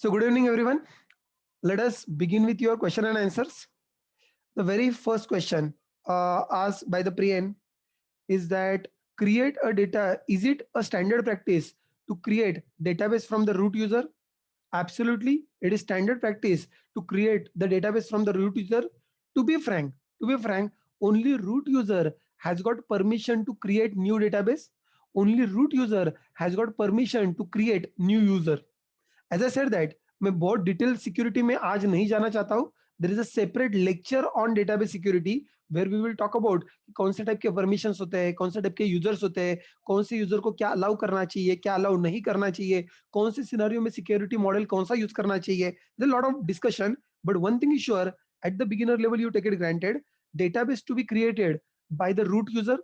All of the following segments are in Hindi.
So good evening, everyone. Let us begin with your question and answers. The very first question asked by the Priyan is that create a data. Is it a standard practice to create database from the root user? Absolutely, it is standard practice to create the database from the root user. To be frank, only root user has got permission to create new database. Only root user has got permission to create new user. As I said that मैं बहुत डिटेल सिक्योरिटी में आज नहीं जाना चाहता हूं. There is a separate lecture on database security where we will talk about कौन से टाइप के परमिशंस होते हैं, कौन से टाइप के यूजर्स होते हैं, कौन से यूजर को क्या अलाउ करना चाहिए, क्या अलाउ नहीं करना चाहिए, कौन से सिनेरियो में सिक्योरिटी मॉडल कौन सा यूज करना चाहिए. There lot of discussion, but one thing is sure, at the beginner level you take it granted, database to be created by the root user.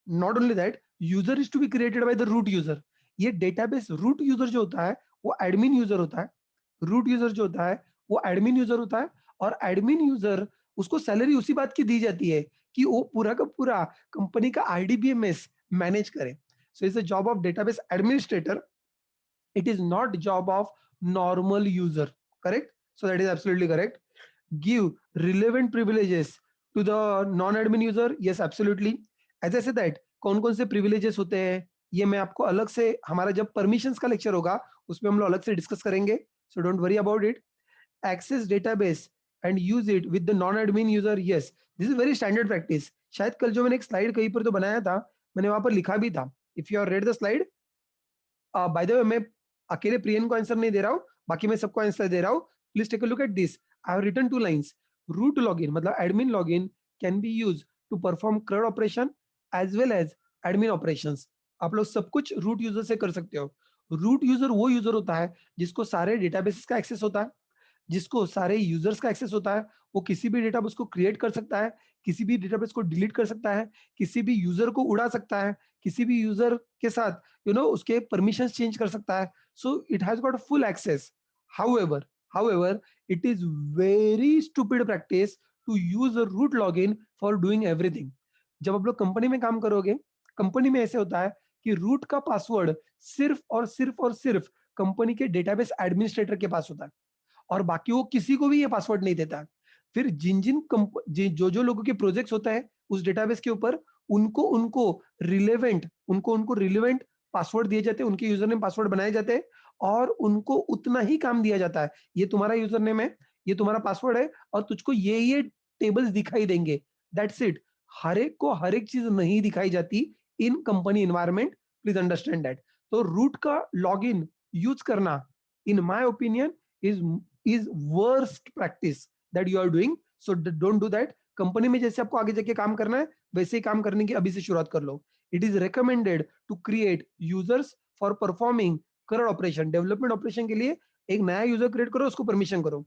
Not only that, user is to be created by the root user. ये डेटाबेस रूट यूजर जो होता है वो एडमिन यूजर होता है. रूट यूजर जो होता है वो एडमिन यूजर होता है, और एडमिन यूजर उसको सैलरी उसी बात की दी जाती है कि वो पूरा का पूरा कंपनी का आईडीबीएमएस मैनेज करे. So it's the job of database administrator. It is not job of normal user. Correct? So that is absolutely correct. Give relevant privileges to the non-admin user. Yes, absolutely. As I said that कौन कौन से privileges होते हैं ये मैं आपको अलग से, हमारा जब permissions का लेक्चर होगा उसमें हम लोग अलग से डिस्कस करेंगे. So don't worry about it. Access database and use it with the non-admin user. Yes, this is very standard practice. शायद कल जो मैंने एक स्लाइड कहीं पर तो बनाया था, मैंने वहां पर लिखा भी था. If you have read the slide, bye the वे मैं अकेले प्रियन को आंसर नहीं दे रहा हूं, बाकी मैं सबको आंसर दे रहा हूं. Please take a look at this. I have written 2 lines. Root login मतलब admin login can be use to perform CRUD operation as well as admin operations. आप लोग सब कुछ रूट यूजर से कर सकते हो. रूट यूजर वो यूजर होता है जिसको सारे डेटाबेसेस का एक्सेस होता है, जिसको सारे यूजर्स का एक्सेस होता है. वो किसी भी डेटाबेस को क्रिएट कर सकता है, किसी भी डेटाबेस को डिलीट कर सकता है, किसी भी यूजर को उड़ा सकता है, किसी भी यूजर के साथ उसके परमिशंस चेंज कर सकता है. So it has got full access. However however it is very stupid practice to use a root login for doing everything. जब आप लोग कंपनी में काम करोगे, कंपनी में ऐसे होता है कि रूट का पासवर्ड सिर्फ कंपनी के डेटाबेस एडमिनिस्ट्रेटर के पास होता है, और बाकी वो किसी को भी ये पासवर्ड नहीं देता. फिर जिन जिन जो जो लोगों के प्रोजेक्ट्स होता है उस डेटाबेस के ऊपर, उनको उनको उनको रिलेवेंट पासवर्ड दिए जाते हैं, उनके यूजर नेम पासवर्ड बनाए जाते हैं, और उनको उतना ही काम दिया जाता है. ये तुम्हारा यूजर नेम है, ये तुम्हारा पासवर्ड है, और तुझको ये टेबल्स दिखाई देंगे. That's it. हर एक को हर एक चीज नहीं दिखाई जाती in company environment. Please understand that. तो रूट का लॉगिन यूज करना in my opinion is worst practice that you are doing. So don't do that. Company में जैसे आपको आगे जाके काम करना है वैसे ही काम करने की अभी से शुरुआत कर लो. It is recommended to create users for performing current operation. Development operation के लिए एक नया यूजर क्रिएट करो, उसको परमिशन करो.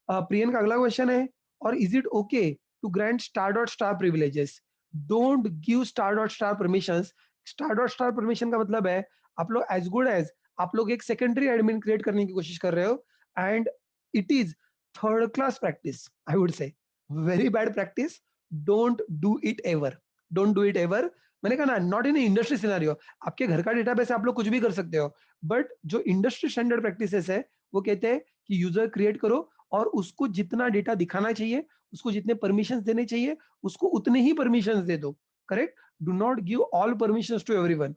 प्रियन का अगला क्वेश्चन है, और is it okay to grant star dot star privileges? Don't give star dot star permissions. Star dot star permission का मतलब है आप लोग एज गुड एज आप लोग एक सेकेंडरी एडमिन क्रिएट करने की कोशिश कर रहे हो, and it is third class practice. I would say very bad practice. Don't do it ever. Don't do it ever. मैंने कहा ना, नॉट इन इंडस्ट्री सिनेरियो. आपके घर का डेटाबेस है, आप लोग कुछ भी कर सकते हो, बट जो इंडस्ट्री स्टैंडर्ड प्रैक्टिसेस है वो कहते हैं कि यूजर क्रिएट करो और उसको जितना डेटा दिखाना चाहिए, उसको जितने परमिशंस देने चाहिए, उसको उतने ही परमिशंस दे दो. Correct? Do not give all permissions to everyone.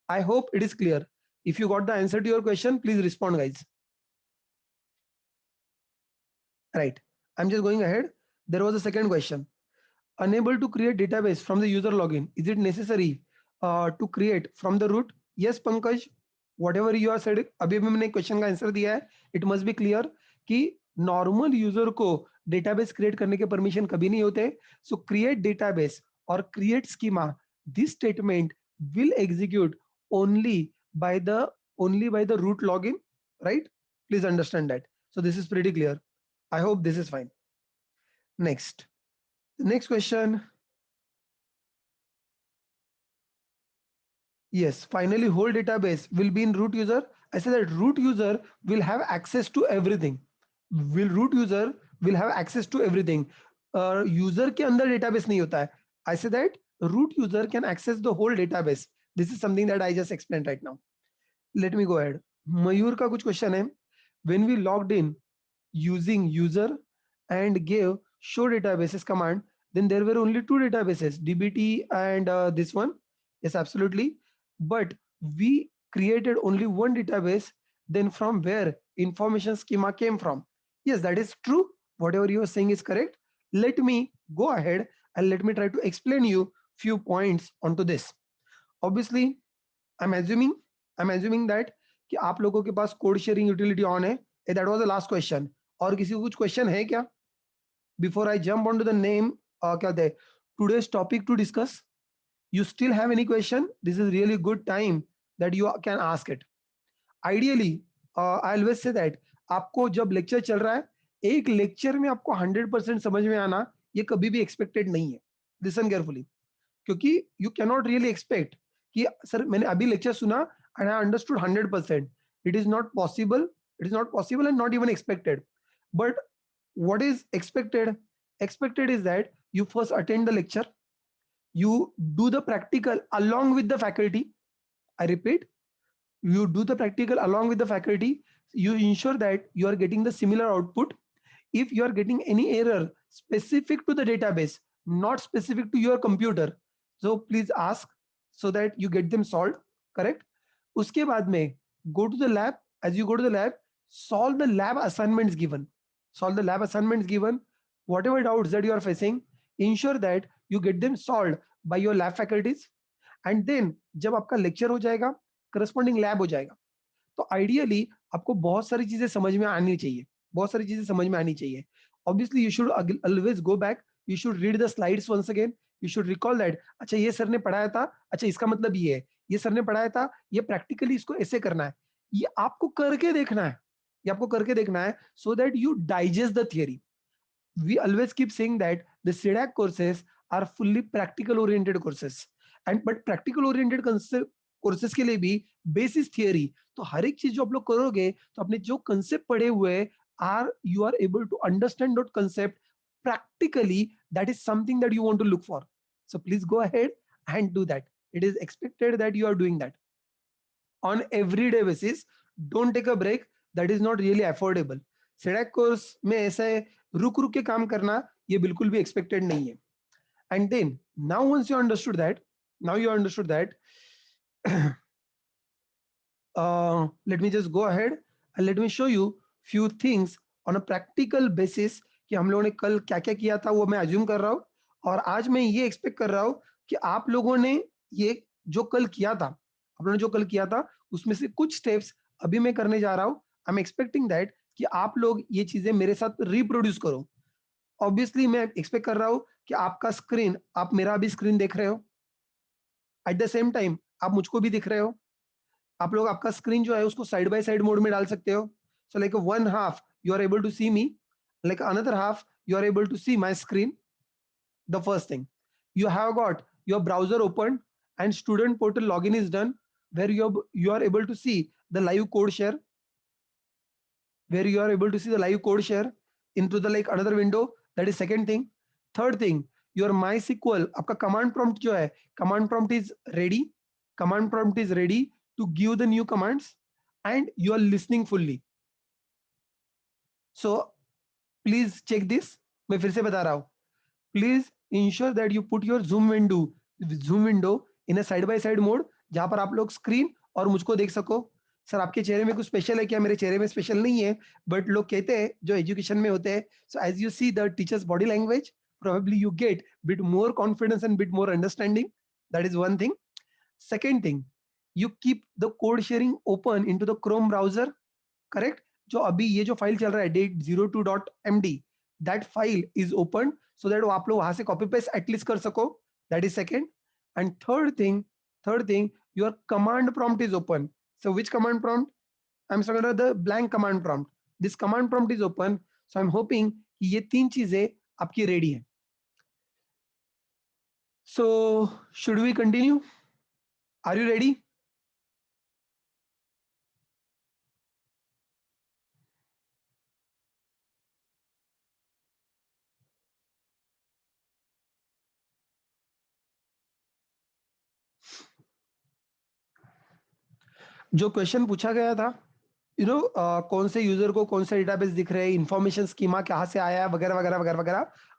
I hope it is clear. If you got the answer to your question, please respond guys. Right. I'm just going ahead. There was a second question. Unable to create database from the user login. Is it necessary to create from the root? Yes, Pankaj. Whatever you have said, अभी भी मैंने क्वेश्चन का आंसर दिया है. It must be clear कि नॉर्मल यूजर को डेटाबेस क्रिएट करने के परमिशन कभी नहीं होते. सो क्रिएट डेटाबेस और create schema, this statement will execute only by the root login, right? Please understand that. So this is pretty clear. I hope this is fine. Next. The next question. Yes, finally whole database will be in root user. I said that root user will have access to everything. Root user will have access to everything. User के अंदर database नहीं होता है. I say that root user can access the whole database. This is something that I just explained right now. Let me go ahead. मयूर का कुछ क्वेश्चन है, when we logged in using user and gave show databases command, then there were only two databases, dbt and this one. Yes, absolutely. But we created only one database, then from where information schema came from? Yes, that is true. Whatever you are saying is correct. Let me go ahead and let me try to explain you few points onto this. Obviously, I'm assuming I'm assuming that कि आप लोगों के पास कोड शेयरिंग यूटिलिटी ऑन है. That was the last question. और किसी को कुछ क्वेश्चन है क्या before I jump on to the name, क्या कहते हैं, today's topic to discuss? You still have any question? This is really good time that you can ask it. Ideally, I always say that आपको जब लेक्चर चल रहा है, एक लेक्चर में आपको 100% समझ में आना ये कभी भी एक्सपेक्टेड नहीं है. लिसन केयरफुली, क्योंकि you can not really expect कि सर मैंने अभी लेक्चर सुना and I understood 100%. It is not possible. It is not possible and not even expected. But what is expected is that you first attend the lecture, you do the practical along with the faculty. I repeat, you do the practical along with the faculty. You ensure that you are getting the similar output. If you are getting any error specific to the database, not specific to your computer, so please ask so that you get them solved. Correct? Uske baad mein, go to the lab. As you go to the lab, solve the lab assignments given. Solve the lab assignments given. Whatever doubts that you are facing, ensure that you get them solved by your lab faculties. And then जब आपका लेक्चर हो जाएगा, करस्पॉन्डिंग लैब हो जाएगा, तो आइडियली आपको बहुत सारी चीजें समझ में आनी चाहिए. बहुत सारी चीजें समझ में आनी चाहिए. Obviously you should always go back. You should read the slides once again. You should recall that, अच्छा ये सर ने पढ़ाया था, अच्छा इसका मतलब ये है, ये सर ने पढ़ाया था, ये प्रैक्टिकली इसको ऐसे करना है. ये आपको करके देखना है. ये आपको करके देखना है so that you digest the theory. We always keep saying that the CDAC courses are fully practical oriented courses, and but practical oriented courses के लिए भी बेसिस थियरी. तो हर एक चीज जो आप लोग करोगे तो अपने जो कंसेप्ट पढ़े हुए are you are able to understand that concept practically. That is something that you want to look for. So please go ahead and do that. It is expected that you are doing that on everyday basis. Don't take a break. That is not really affordable. CDAC course में ऐसा है, रुक रुक के काम करना ये बिल्कुल भी एक्सपेक्टेड नहीं है. And then now once you understood that, now you understood that, let me just go ahead and let me show you few things on a practical basis कि हम लोगों ने कल क्या क्या किया था वो मैं अज्यूम कर रहा हूँ. और आज मैं ये एक्सपेक्ट कर रहा हूँ कि आप लोगों ने ये जो कल किया था, आप लोगों ने जो कल किया था उसमें से कुछ स्टेप्स अभी मैं करने जा रहा हूँ. आई एम एक्सपेक्टिंग दैट कि आप लोग ये चीजें मेरे साथ रिप्रोड्यूस करो. ऑब्वियसली मैं एक्सपेक्ट कर रहा हूँ कि आपका स्क्रीन, आप मेरा भी स्क्रीन देख रहे हो, एट द सेम टाइम आप मुझको भी दिख रहे हो. आप लोग आपका स्क्रीन जो है उसको साइड बाय साइड मोड में डाल सकते हो. So like one half you are able to see me, like another half you are able to see my screen. The first thing, you have got your browser open and student portal login is done, where you are able to see the live code share, where you are able to see the live code share into the like another window. That is second thing. Third thing, your MySQL आपका command prompt जो है, command prompt is ready. Command prompt is ready to give the new commands and you are listening fully. So please check this. मैं फिर से बता रहा हूँ. Please ensure that you put your zoom window in a side by side mode जहां पर आप लोग स्क्रीन और मुझको देख सको. सर आपके चेहरे में कुछ स्पेशल है क्या? मेरे चेहरे में स्पेशल नहीं है, बट लोग कहते हैं जो एजुकेशन में होते हैं, so as you see the teachers body language, probably you get bit more confidence and bit more understanding. That is one thing. Second thing, you keep the code sharing open into the Chrome browser. Correct? जो अभी ये जो फाइल चल रहा है date02.md, that file is open so that आप लोग वहां से कॉपी पेस्ट एटलीस्ट कर सको. That is second. And third thing, your command prompt is open. So which command prompt? I am sorry, the blank command prompt. This command prompt is open. So I am hoping कि ये तीन चीजें आपकी रेडी है. So should we continue? Are you ready? जो क्वेश्चन पूछा गया था कौन से यूजर को कौन से डेटाबेस दिख रहे हैं, इंफॉर्मेशन स्कीमा कहाँ से आया है, वगैरह वगैरह वगैरह वगैरह।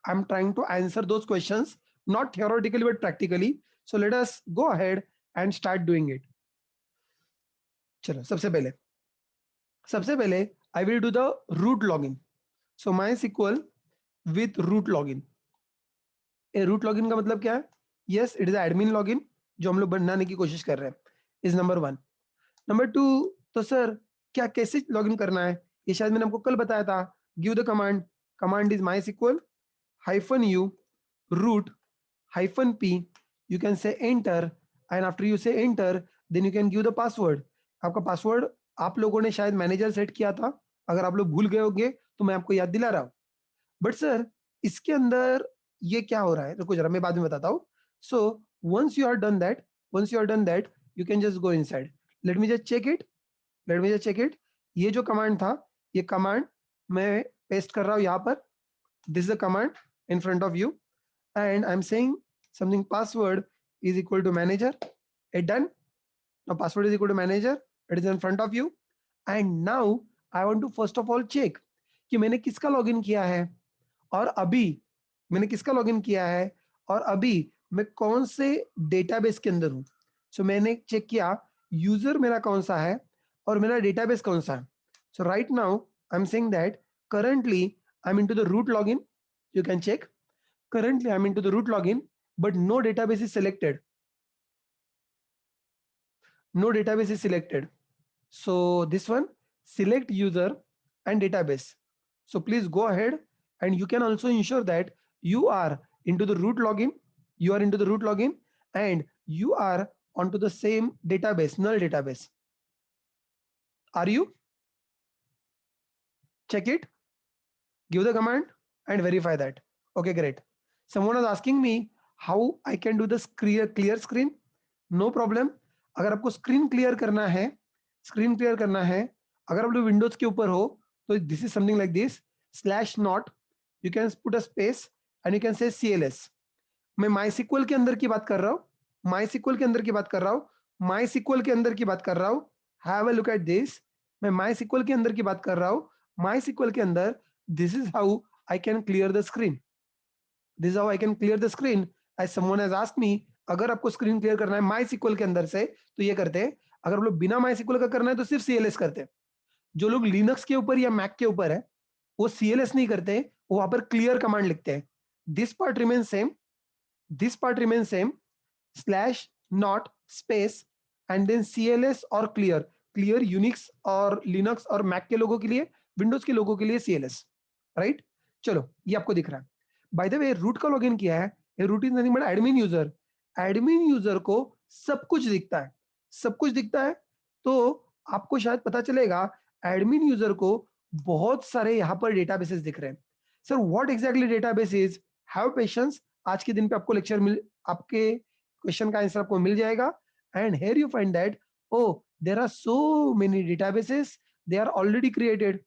I am trying to answer those questions, not theoretically but practically. So let us go ahead and start doing it. चलो सबसे पहले I will do the root login. So MySQL with root login. Root login का मतलब क्या है? Yes, it is admin login जो हम लोग बनाने की कोशिश कर रहे हैं, is number one. Number two, तो सर क्या कैसे लॉगिन करना है? ये शायद मैंने आपको कल बताया था। Give the command, command is MySQL -u root -p, you can say enter, and after you say enter then you can give the password। आपका पासवर्ड आप लोगों ने शायद मैनेजर सेट किया था, अगर आप लोग भूल गए होंगे तो मैं आपको याद दिला रहा हूं। बट सर इसके अंदर ये क्या हो रहा है, रुको जरा मैं बाद में बताता हूं। सो once you are done that, once you are done that you can just go inside। let me just check it, let me just check it। ये जो कमांड था, ये कमांड मैं पेस्ट कर रहा हूं यहाँ पर। this is the command in front of you, and I'm saying something password is equal to manager, it done। now password is equal to manager, it is in front of you, and now I want to first of all check कि मैंने किसका लॉगिन किया है और अभी मैंने किसका लॉगिन किया है और अभी मैं कौन से डेटाबेस के अंदर हूं। सो मैंने चेक किया यूजर मेरा कौन सा है और मेरा डेटाबेस कौन सा है। So right now I am saying that currently I'm into the root login, you can check। currently I'm into the root login but no database is selected, no database is selected। so this one, select user and database। so please go ahead and you can also ensure that you are into the root login, you are into the root login and you are onto the same database, null database। are you? check it, give the command and verify that। okay, great। someone was asking me how I can do this clear screen। No problem. अगर आपको स्क्रीन क्लियर करना है, स्क्रीन क्लियर करना है, अगर आप लोग विंडोज के ऊपर हो तो this is something like this, slash not, you can put a space and you can से CLS। मैं माई सिक्वल के अंदर की बात कर रहा हूं, माई सिक्वल के अंदर की बात कर रहा हूं, माई सिक्वल के अंदर की बात कर रहा हूं। Have a look at this, मैं माई सिक्वल के अंदर की बात कर रहा हूं, माई सिक्वल के अंदर this is how I can clear the screen, this is how I can clear the screen. As someone has asked me, अगर आपको स्क्रीन क्लियर करना है माई सिक्वल के अंदर से तो ये करते हैं, अगर आप लोग बिना माई सिक्वल का करना है तो सिर्फ CLS करते हैं। जो लोग लिनक्स के ऊपर या मैक के ऊपर है वो CLS नहीं करते, वो वहां पर क्लियर कमांड लिखते हैं। This part remain same, this part remain same, slash not space and then CLS और क्लियर। क्लियर यूनिक्स और लिनक्स और मैक के लोगों के लिए, विंडोज के लोगों के लिए CLS, राइट। चलो ये आपको दिख रहा है। बाय द वे रूट का लॉगिन किया है, ये root is nothing but admin user. Admin user को सब कुछ दिखता है, सब कुछ दिखता है। तो आपको शायद पता चलेगा एडमिन यूजर को बहुत सारे यहाँ पर डेटाबेसेस दिख रहे हैं। Sir what exactly database is, have patience, आज के दिन पे आपको लेक्चर मिल, आपके क्वेश्चन का आंसर आपको मिल जाएगा। And here you find that oh there are so many databases, they are already created,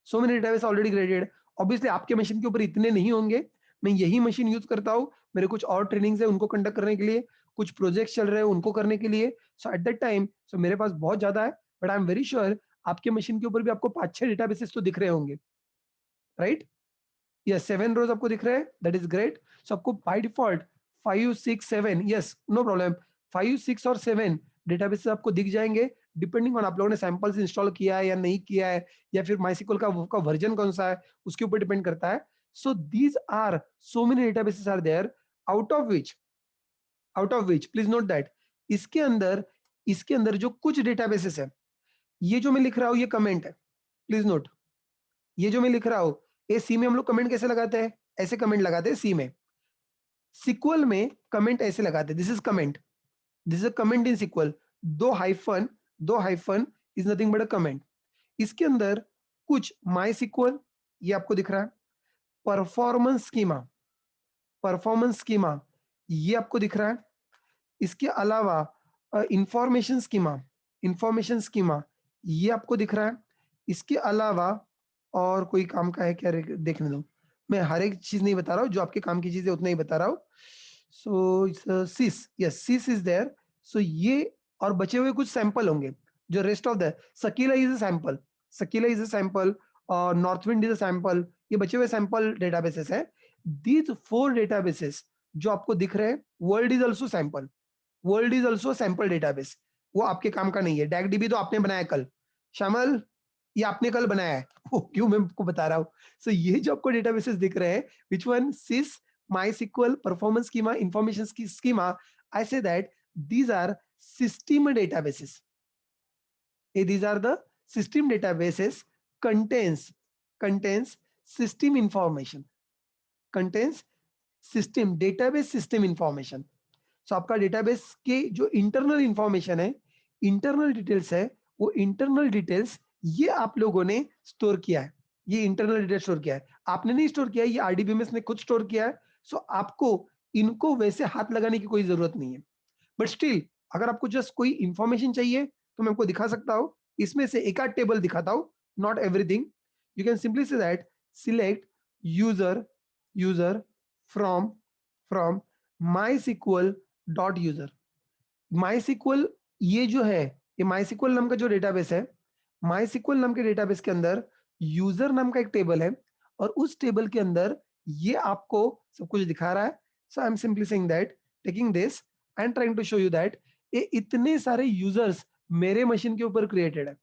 so many database already created. Obviously आपके मशीन के ऊपर इतने नहीं होंगे, मैं यही मशीन यूज करता हूँ, मेरे कुछ और ट्रेनिंग्स है उनको कंडक्ट करने के लिए, कुछ प्रोजेक्ट्स चल रहे हैं उनको करने के लिए। सो एट दैट टाइम सो मेरे पास बहुत ज्यादा है, but I am very sure आपके मशीन के ऊपर भी आपको 5-6 डेटाबेसेस तो दिख रहे होंगे, राइट। यस 7 रोज आपको दिख रहे हैं, दैट इज ग्रेट। सो आपको by default 5 6 7, yes no problem, 5 6 और 7 डेटाबेस आपको दिख जाएंगे, डिपेंडिंग ऑन आप लोगों ने सैंपल्स इंस्टॉल किया है या नहीं किया है, या फिर माइसिकल का वर्जन कौन सा है उसके ऊपर डिपेंड करता है। So these are so many databases are there, out of which, out of which please note that इसके अंदर, इसके अंदर जो कुछ डेटाबेसेस है, ये जो मैं लिख रहा हूं ये कमेंट है, प्लीज नोट, ये जो मैं लिख रहा हूं ये सी में हम लोग कमेंट कैसे लगाते हैं, ऐसे कमेंट लगाते हैं सी में। सिक्वल में कमेंट ऐसे लगाते हैं, this is comment, this is a comment in SQL. दो हाइफन, दो hyphen is nothing but a comment. इसके अंदर कुछ माई सिक्वल ये आपको दिख रहा है, परफॉर्मेंस स्कीमा, परफॉर्मेंस स्कीमा ये आपको दिख रहा है, इसके अलावा इंफॉर्मेशन स्कीमा, इंफॉर्मेशन स्कीमा ये आपको दिख रहा है। इसके अलावा और कोई काम का है क्या, देखने दो, मैं हर एक चीज नहीं बता रहा हूँ, जो आपके काम की चीज है उतना ही बता रहा हूँ। सो सिस, यस सिस इज देयर। सो ये और बचे हुए कुछ सैंपल होंगे, जो rest of the Sakila is a sample, Sakila is a sample, north wind is a sample, ये बचे हुए सैंपल डेटाबेसेस है। दीज 4 डेटाबेसेस जो आपको दिख रहे हैं, world is also sample, world is also sample database, वो आपके काम का नहीं है। डैगडीबी तो आपने बनाया कल, श्यामल ये आपने कल बनाया है। वो क्यों मैं आपको बता रहा हूँ। सो ये जो आपको डेटाबेसेस दिख रहे हैं, which one sys MySQL performance schema information की schema, I say that these are system databases. These are the system databases contains system information, contains system database system information. So आपका डेटाबेस के जो इंटरनल इंफॉर्मेशन है, इंटरनल डिटेल्स है, वो इंटरनल डिटेल्स ये आप लोगों ने स्टोर किया है, ये इंटरनल डिटेल स्टोर किया है, आपने नहीं स्टोर किया है, ये आरडीबीएमएस ने खुद स्टोर किया है। सो आपको इनको वैसे हाथ लगाने की कोई जरूरत नहीं है। बट स्टिल अगर आपको जस्ट कोई इंफॉर्मेशन चाहिए तो मैं आपको दिखा सकता हूँ, इसमें से एक आध टेबल दिखाता हूँ, not everything. You can simply say that select user user from from MySQL dot user. MySQL ये जो है, ये MySQL नाम का जो डेटाबेस है, MySQL नाम के डेटाबेस के अंदर यूजर नाम का एक टेबल है, और उस टेबल के अंदर ये आपको सब कुछ दिखा रहा है। So I am simply saying that taking this and trying to show you that ये इतने सारे यूजर्स मेरे मशीन के ऊपर क्रिएटेड है,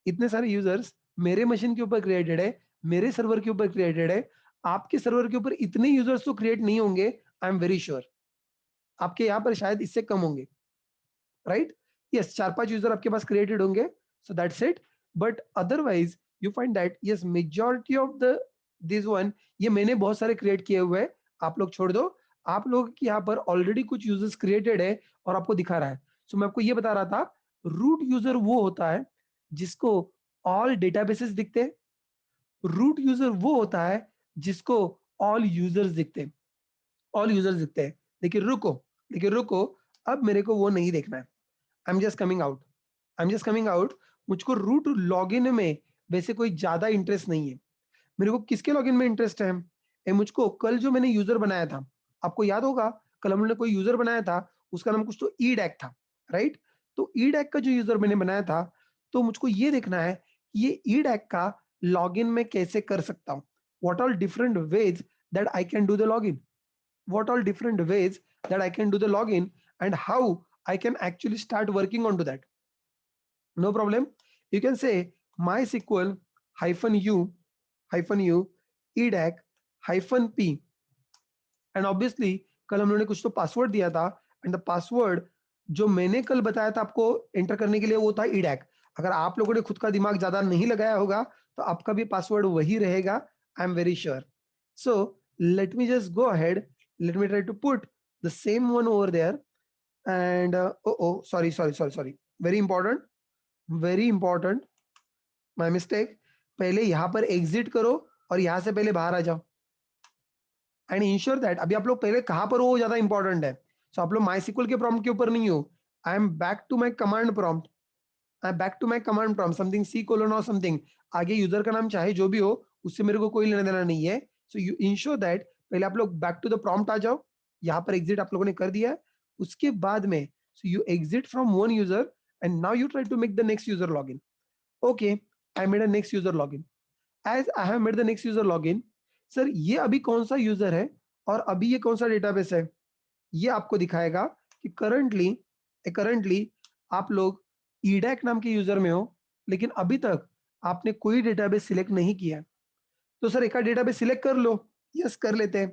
इतने सारे यूजर्स मेरे मशीन के ऊपर क्रिएटेड है, मेरे सर्वर के ऊपर क्रिएटेड है। आपके सर्वर के ऊपर इतने यूजर्स तो क्रिएट नहीं होंगे, आई एम वेरी श्योर। आपके यहाँ पर शायद इससे कम होंगे, राइट? यस, 4-5 यूजर आपके पास क्रिएटेड होंगे, so that's it. But otherwise you find that yes majority of the this one, ये मैंने बहुत सारे क्रिएट किए हुए हैं, आप लोग छोड़ दो। आप लोग के यहाँ पर ऑलरेडी कुछ यूजर्स क्रिएटेड है और आपको दिखा रहा है। सो मैं आपको ये बता रहा था, रूट यूजर वो होता है जिसको ऑल डेटाबेसेस दिखते हैं, रूट यूजर वो होता है जिसको ऑल यूजर्स दिखते हैं, ऑल यूजर्स दिखते हैं। लेकिन रुको, अब मेरे को वो नहीं देखना है। I am just coming out, I am just coming out. मुझको रूट लॉगिन में वैसे कोई ज्यादा इंटरेस्ट नहीं है। मेरे को किसके लॉगिन में इंटरेस्ट है? मुझको कल जो मैंने यूजर बनाया था, आपको याद होगा कल हमने कोई यूजर बनाया था, उसका नाम कुछ तो ई डैक था, राइट? तो ई डैक का जो यूजर मैंने बनाया था, तो मुझको ये देखना है कि ये ई डैक का लॉगिन में कैसे कर सकता हूँ। What all different ways that I can do the login, what all different ways that I can do the login, and how I can actually start working onto that. No problem. You can say MySQL -u edac -p, and obviously कल हम लोगों ने कुछ तो पासवर्ड दिया था, एंड द पासवर्ड जो मैंने कल बताया था आपको एंटर करने के लिए वो था edac। अगर आप लोगों ने खुद का दिमाग ज्यादा नहीं लगाया होगा तो आपका भी पासवर्ड वही रहेगा, I am very sure. So let me just go ahead, let me try to put the same one over there, and sorry, very important, my mistake। पहले यहाँ पर एग्जिट करो और यहाँ से पहले बाहर आ जाओ, एंड इंश्योर दैट अभी आप लोग पहले कहाँ पर हो, ज्यादा इंपॉर्टेंट है। सो आप लोग MySQL के प्रॉम्प्ट के ऊपर नहीं हो, I am back to my command prompt, I back to my command prompt, something C colon और समथिंग, आगे यूजर का नाम चाहे जो भी हो, उससे मेरे को कोई लेना देना नहीं है। सो यू इंश्योर दैट पहले आप लोग बैक टू द प्रॉम्प्ट आ जाओ, यहाँ पर एग्जिट आप लोगों ने कर दिया है। उसके बाद में so you exit from one user and now you try to make the next user login. Okay, I made a next user login. As I have made the next user login, sir ये अभी कौन सा यूजर है और अभी ये कौन सा डेटाबेस है, ये आपको दिखाएगा कि करंटली आप लोग ईडैक नाम के यूजर में हो, लेकिन अभी तक आपने कोई डेटाबेस सिलेक्ट नहीं किया। तो सर एक डेटाबेस सिलेक्ट कर लो, यस कर लेते हैं।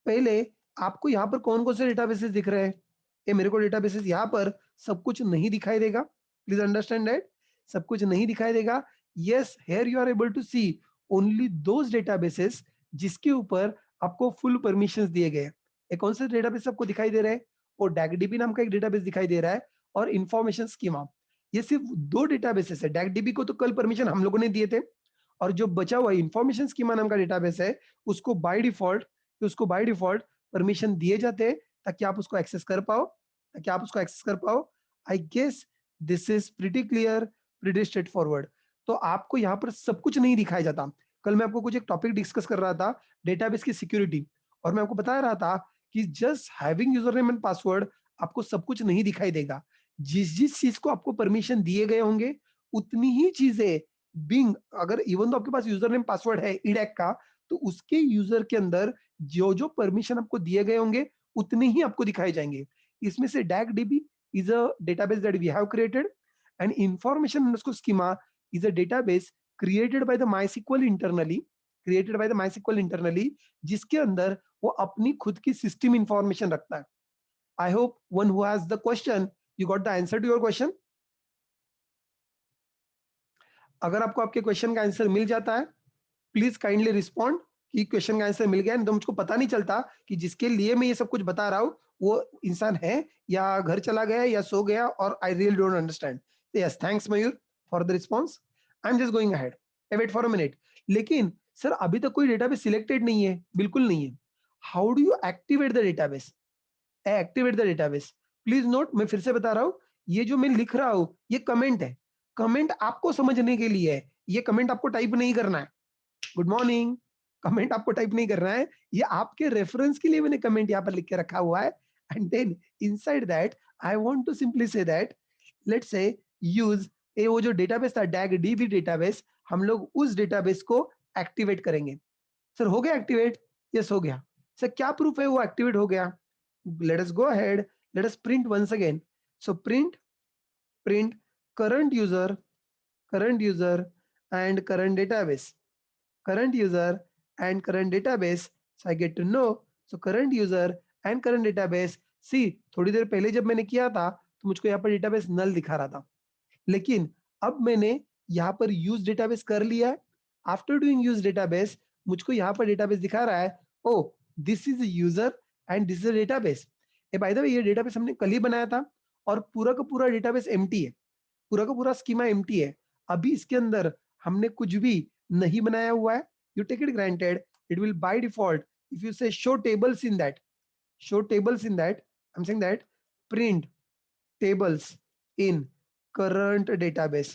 पहले आपको यहाँ पर कौन कौन से डेटाबेसेस दिख रहे हैं? ये मेरे को डेटाबेसेस यहाँ पर सब कुछ नहीं दिखाई देगा, प्लीज अंडरस्टैंड दैट, सब कुछ नहीं दिखाई देगा। Yes, here you are able to see only those databases जिसके ऊपर आपको फुल परमिशंस दिए गए हैं। ये कौन से डेटाबेस आपको दिखाई दे रहे हैं? वो डैगडीबी नाम का एक डेटाबेस दिखाई दे रहा है, और इंफॉर्मेशन स्कीमा। ये सिर्फ 2 डेटाबेसेस है। डैगडीबी को तो कल परमिशन हम लोगों ने दिए थे, और जो बचा हुआ इंफॉर्मेशन स्कीमा नाम का डेटाबेस है, उसको बाय डिफॉल्ट परमिशन दिए जाते हैं ताकि आप उसको एक्सेस कर पाओ, I guess this is pretty clear, pretty straightforward. तो आपको यहाँ पर सब कुछ नहीं दिखाया जाता। कल मैं आपको कुछ एक टॉपिक डिस्कस कर रहा था, डेटाबेस की सिक्योरिटी, और मैं आपको बता रहा था कि just having user name and password आपको सब कुछ नहीं दिखाई देगा। जिस जिस चीज को आपको परमिशन दिए गए होंगे उतनी ही चीजें बिंग, अगर इवन तो आपके पास यूजर नेम पासवर्ड है ईडैक का, तो उसके यूजर के अंदर जो जो परमिशन आपको दिए गए होंगे उतने ही आपको दिखाए जाएंगे। इसमें से DAGDB is a database that we have created, and information underscore schema is a database created by the MySQL internally, जिसके अंदर वो अपनी खुद की सिस्टम इंफॉर्मेशन रखता है। I hope one who has the question, you got the answer to your question. अगर आपको आपके क्वेश्चन का आंसर मिल जाता है, प्लीज काइंडली रिस्पॉन्ड कि क्वेश्चन का आंसर मिल गया। नहीं तो मुझको पता नहीं चलता कि जिसके लिए मैं ये सब कुछ बता रहा हूँ वो इंसान है या घर चला गया या सो गया, और I really don't understand. Yes, thanks Mayur for the response. I am just going ahead, wait for a minute. लेकिन सर अभी तक कोई डेटाबेस सिलेक्टेड नहीं है, बिल्कुल नहीं है। How do you activate the database? Activate the database, please note, मैं फिर से बता रहा हूं, ये जो मैं लिख रहा हूं ये कमेंट है। कमेंट आपको समझने के लिए है, ये कमेंट आपको टाइप नहीं करना है। गुड मॉर्निंग, कमेंट आपको टाइप नहीं करना है, ये आपके रेफरेंस के लिए मैंने कमेंट यहाँ पर लिख के रखा हुआ है। And then inside that I want to simply say that, let's say use a, वो जो डेटाबेस था डैग डीबी डेटाबेस, हम लोग उस डेटाबेस को एक्टिवेट करेंगे। सर हो गया एक्टिवेट? यस हो गया। सर क्या प्रूफ है वो एक्टिवेट हो गया? Let us go ahead, let us print once again. So print current user and current database, current user and current database. So I get to know, so current user and current database, see थोड़ी देर पहले जब मैंने किया था तो मुझको यहाँ पर डेटाबेस नल दिखा रहा था, लेकिन अब मैंने यहाँ पर यूज डेटाबेस कर लिया है। आफ्टर डूइंग यूज डेटाबेस मुझको यहाँ पर डेटाबेस दिखा रहा है, oh this is user and this is database. Ah by the way ये डेटाबेस हमने कल ही बनाया था और पूरा का पूरा डेटाबेस एम्प्टी है, पूरा का पूरा स्कीमा एम्प्टी है। अभी इसके अंदर हमने कुछ भी नहीं बनाया हुआ है। You take it granted, it will by default if you say show tables in that, show tables in that, I'm saying that print tables in current database।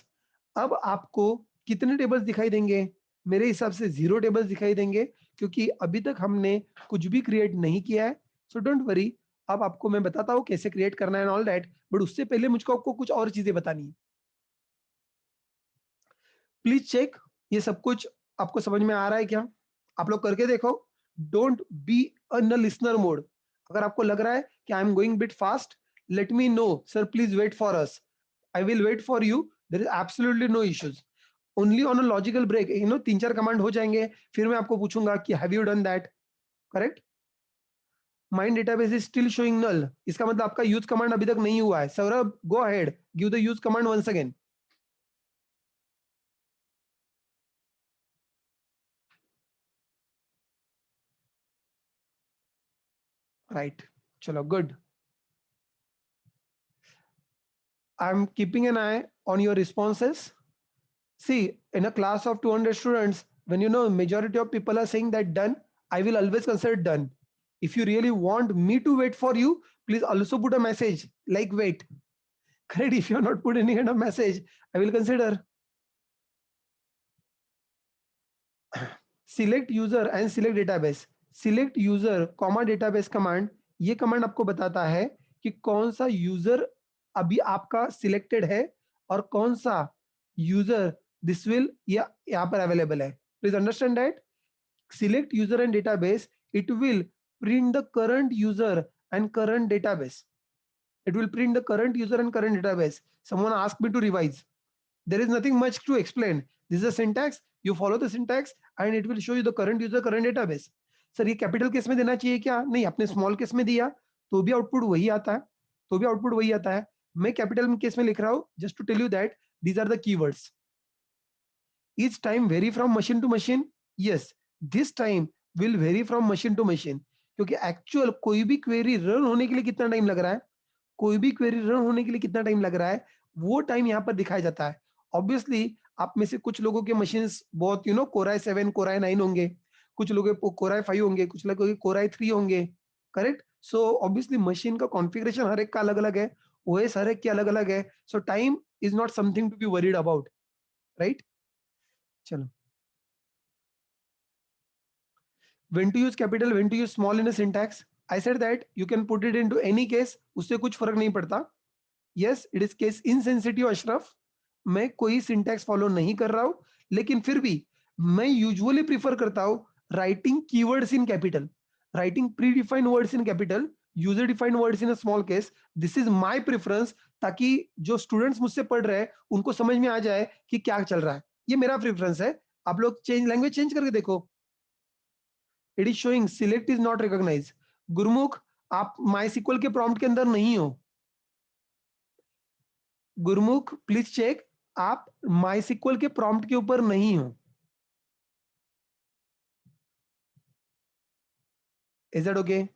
अब आपको कितने टेबल्स दिखाई देंगे? मेरे हिसाब से 0 टेबल्स दिखाई देंगे, क्योंकि अभी तक हमने कुछ भी क्रिएट नहीं किया है। सो डोंट वरी, अब आपको मैं बताता हूँ कैसे क्रिएट करना है ऑल दैट, बट उससे पहले मुझको आपको कुछ और चीजें बतानी है। प्लीज चेक, ये सब कुछ आपको समझ में आ रहा है क्या? आप लोग करके देखो। Don't be a listener mode. अगर आपको लग रहा है कि I am going bit fast, let me know sir, please wait for us, I will wait for you, there is absolutely no issues. Only on a logical break, 3-4 command हो जाएंगे, फिर मैं आपको पूछूंगा कि have you done that, correct? Mind database is still showing null, इसका मतलब आपका यूज कमांड अभी तक नहीं हुआ है। Saurabh go ahead, give the use command once again. Right, चलो good. I'm keeping an eye on your responses. See, in a class of 200 students, when you know majority of people are saying that done, I will always consider done. If you really want me to wait for you, please also put a message like wait. Correct? If you are not put any kind of message, I will consider. Select user and select database. Select user, comma database command, ये कमांड आपको बताता है कि कौन सा यूजर अभी आपका सिलेक्टेड है और कौन सा यूजर दिस विल या यहाँ पर अवेलेबल है। Please understand that select user and database, it will print the current user and current database. It will print the current user and current database. Someone asked me to revise. There is nothing much to explain. This is a syntax. You follow the syntax and it will show you the current user, current database. Sir ये कैपिटल केस में देना चाहिए क्या? नहीं, आपने स्मॉल केस में दिया तो भी आउटपुट वही आता है, तो भी आउटपुट वही आता है। मैं कैपिटल केस में लिख रहा हूं just to tell you that these are the keywords. Each time vary from machine to machine? Yes, this time will vary from machine to machine, क्योंकि एक्चुअल कोई भी क्वेरी रन होने के लिए कितना टाइम लग रहा है, कोई भी क्वेरी रन होने के लिए कितना टाइम लग रहा है, वो टाइम यहाँ पर दिखाया जाता है। ऑब्वियसली आप में से कुछ लोगों के मशीन्स बहुत कोराई 7 कोराई 9 होंगे, कुछ लोगों के कोराई 5 होंगे, कुछ लोगों के कोराई 3 होंगे, करेक्ट? सो ऑब्वियसली मशीन का कॉन्फ़िगरेशन हर एक का अलग अलग है, ओएस हर एक के अलग अलग है। So time is not something to be worried about, right? चलो, when to use capital, when to use small in a syntax, I said that you can put it into any case, उससे कुछ फर्क नहीं पड़ता। Yes it is case insensitive Ashraf, मैं कोई सिंटैक्स फॉलो नहीं कर रहा हूं, लेकिन फिर भी मैं यूजुअली प्रीफर करता हूं writing keywords in capital, writing pre defined words in capital, user defined words in a small case. This is my preference, ताकि जो स्टूडेंट्स मुझसे पढ़ रहे हैं उनको समझ में आ जाए कि क्या चल रहा है। ये मेरा प्रेफरेंस है। आप लोग चेंज लैंग्वेज चेंज करके देखो। It is showing select is not recognise. Gurmukh, आप माई सिक्वल के प्रॉम्प्ट के अंदर नहीं हो। गुरमुख प्लीज चेक, आप माई सिक्वल के प्रॉम्प्ट के ऊपर नहीं हो। Is that okay?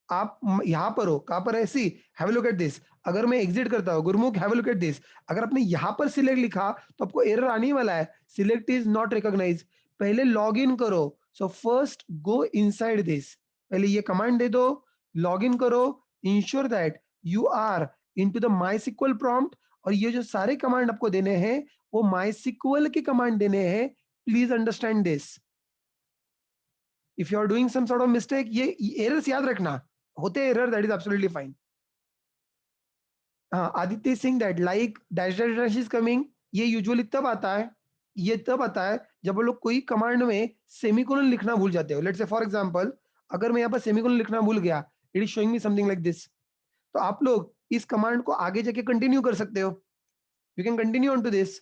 आप यहां पर हो, कहां पर है? See, have a look at this. अगर मैं एग्जिट करता हूं, Gurmukh have a look at this, अगर आपने यहां पर सिलेक्ट लिखा तो आपको एरर आने वाला है, सिलेक्ट इज नॉट रिकॉग्नाइज। पहले लॉग इन करो। So first go inside this, पहले ये कमांड दे दो, लॉग इन करो, ensure that you are into the MySQL prompt. और ये जो सारे कमांड आपको देने हैं वो माई सिक्वल के कमांड देने हैं। Please understand this. If you are doing some sort of mistake, ये एरर्स याद रखना, होते error, that is absolutely fine. हाँ, Aditya Singh that like dash dash dash is coming, ये यूजुअली तब आता है, ये तब आता है जब वो लोग कोई कमांड में सेमीकोलन लिखना भूल जाते हो। लेट्स से फॉर एग्जांपल, अगर मैं यहाँ पर सेमीकोलन लिखना भूल गया, it is showing me something like this, तो आप लोग इस कमांड को आगे जाके कंटिन्यू कर सकते हो। You can continue on to this.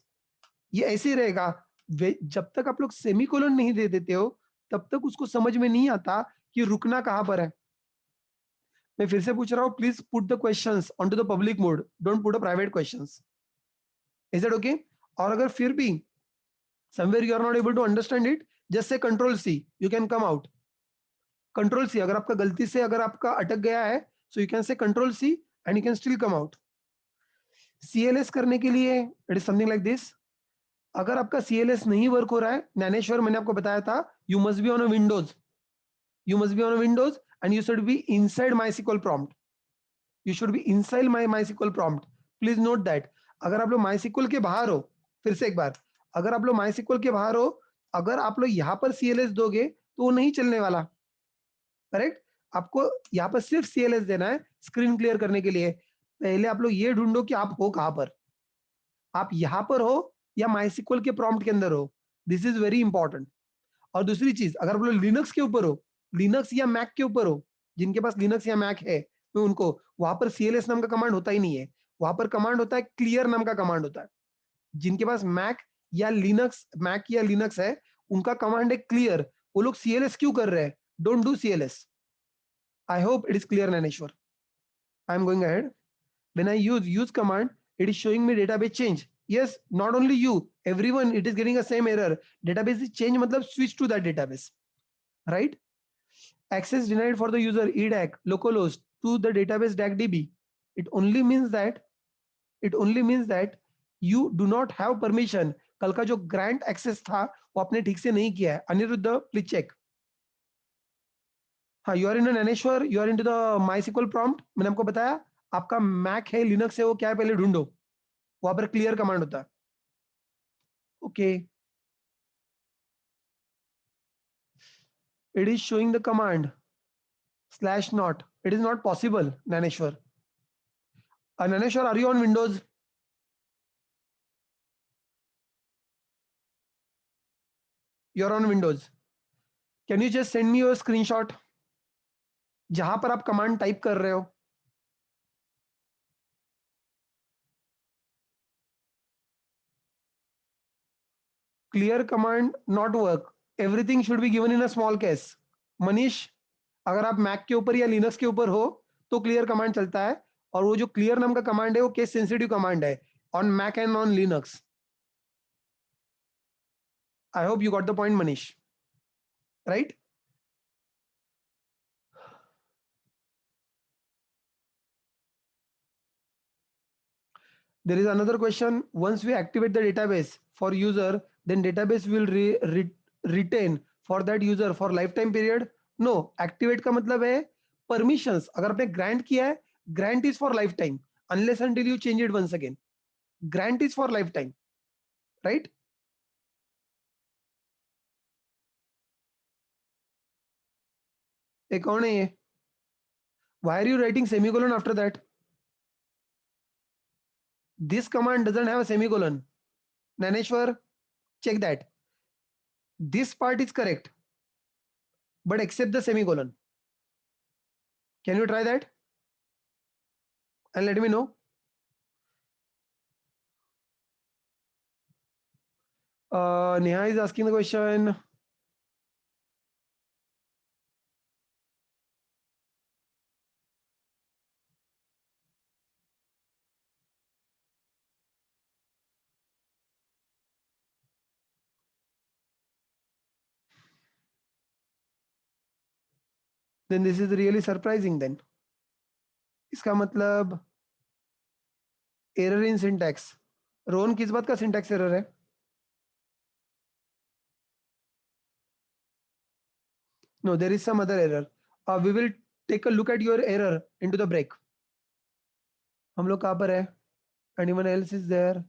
ये ऐसे ही रहेगा। जब तक आप लोग सेमीकोलन नहीं दे देते हो तब तक उसको समझ में नहीं आता कि रुकना कहां पर है। मैं फिर से पूछ रहा हूँ, please put the questions on to the public mode, don't put a private questions. Is it okay? और अगर फिर भी somewhere you are not able to understand it, just say control C, you can come out। Control C, अगर आपका गलती से अगर आपका अटक गया है, so you can say control C and you can still come out. CLS करने के लिए it is something like this. अगर आपका सीएलएस नहीं वर्क हो रहा है, ज्ञानेश्वर मैंने आपको बताया था, you must be on a Windows, you must be on a Windows and you should be inside MySQL prompt, you should be inside MySQL prompt. Please note that. अगर आप लोग माईसीक्वल के बाहर हो, फिर से एक बार, अगर आप लोग माईसीक्वल के बाहर हो, अगर आप लोग यहाँ पर सीएलएस दोगे तो वो नहीं चलने वाला। करेक्ट? आपको यहाँ पर सिर्फ सीएलएस देना है स्क्रीन क्लियर करने के लिए। पहले आप लोग ये ढूंढो कि आप हो कहां पर, आप यहां पर हो या माइसिक्वल के प्रॉम्प्ट के अंदर हो। This is very important. और दूसरी चीज, अगर आप लोग लिनक्स के ऊपर हो, लिनक्स या मैक के ऊपर हो, जिनके पास लिनक्स या मैक है, तो उनको वहां पर सीएलएस नाम का कमांड होता ही नहीं है। वहां पर कमांड होता है क्लियर नाम का कमांड होता है। जिनके पास मैक या लिनक्स, मैक या लिनक्स है, उनका कमांड है क्लियर। वो लोग सीएलएस क्यों कर रहे हैं? Don't do CLS. I hope it is clear, Naneshwar. I am going ahead. When I use command, it is showing me database change. Yes, not only you, everyone, it is getting a same error. Database is change, matlab switch to that database, right? Access denied for the user EDAC localhost to the database DACDB. It only means that it only means that you do not have permission. कल का जो grant access था वो आपने ठीक से नहीं किया है। Aniruddha, please check. हाँ, you are in Dnyaneshwar, you are into the MySQL prompt. मैंने आपको बताया, आपका मैक है, लिनक्स है, वो क्या है पहले ढूंढो, वहां पर क्लियर कमांड होता है। Okay, it is showing the command slash not, it is not possible. Dnyaneshwar, Dnyaneshwar are you on Windows? You are on Windows. Can you just send me your screenshot जहां पर आप कमांड टाइप कर रहे हो? Clear command not work, everything should be given in a small case. Manish, अगर आप मैक के ऊपर या लिनक्स के ऊपर हो तो क्लियर कमांड चलता है, और वो जो क्लियर नाम का कमांड है वो केस सेंसिटिव कमांड है on Mac and on Linux. I hope you got the point, Manish. Right? There is another question. Once we activate the database for user, then database will retain for that user for lifetime period. No, activate का मतलब है permissions. अगर आपने grant किया है, grant is for lifetime unless until you change it once again. Grant is for lifetime, right? ये कौन है ये? Why are you writing semicolon after that? This command doesn't have a semicolon. Naneshwar, check that. This part is correct, but except the semicolon. Can you try that? And let me know. Neha is asking the question. Then this is really surprising then. इसका मतलब एरर इन सिंटैक्स. रोहन किस बात का सिंटैक्स एरर है? No, there is some other error. We will take a look at your error into the break. हम लोग कहाँ पर है? Anyone else is there?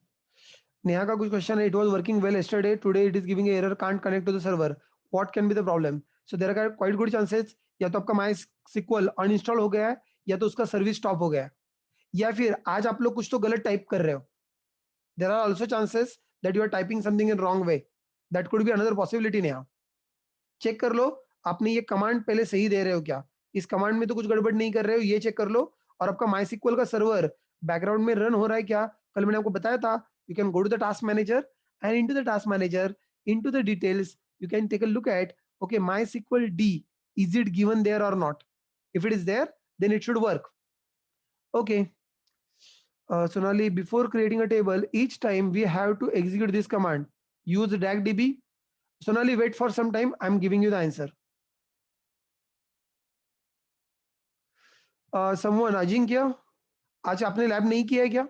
Neha का कुछ क्वेश्चन है. It was working well yesterday. Today it is giving an error. Can't connect to the server. What can be the problem? So there are quite good chances. या तो आपका MySQL uninstall हो गया है, या तो उसका सर्विस स्टॉप हो गया है, या फिर आज आप लोग कुछ तो गलत टाइप कर रहे हो. There are also chances that you are typing something in wrong way. That could be another possibility. Neha check कर लो आपने ये कमांड पहले सही दे रहे हो क्या. इस कमांड में तो कुछ गड़बड़ नहीं कर रहे हो, ये चेक कर लो. और आपका MySQL का सर्वर बैकग्राउंड में रन हो रहा है क्या? कल मैंने आपको बताया था, you can go to the task manager, and into the task manager, into the details, you can take a look at, okay, MySQL D, is it given there or not? If it is there, then it should work. Okay. Sonali, before creating a table, each time we have to execute this command, use DAGDB. Sonali, wait for some time, I'm giving you the answer. Someone, Ajinkya, आज आपने लैब नहीं किया है क्या?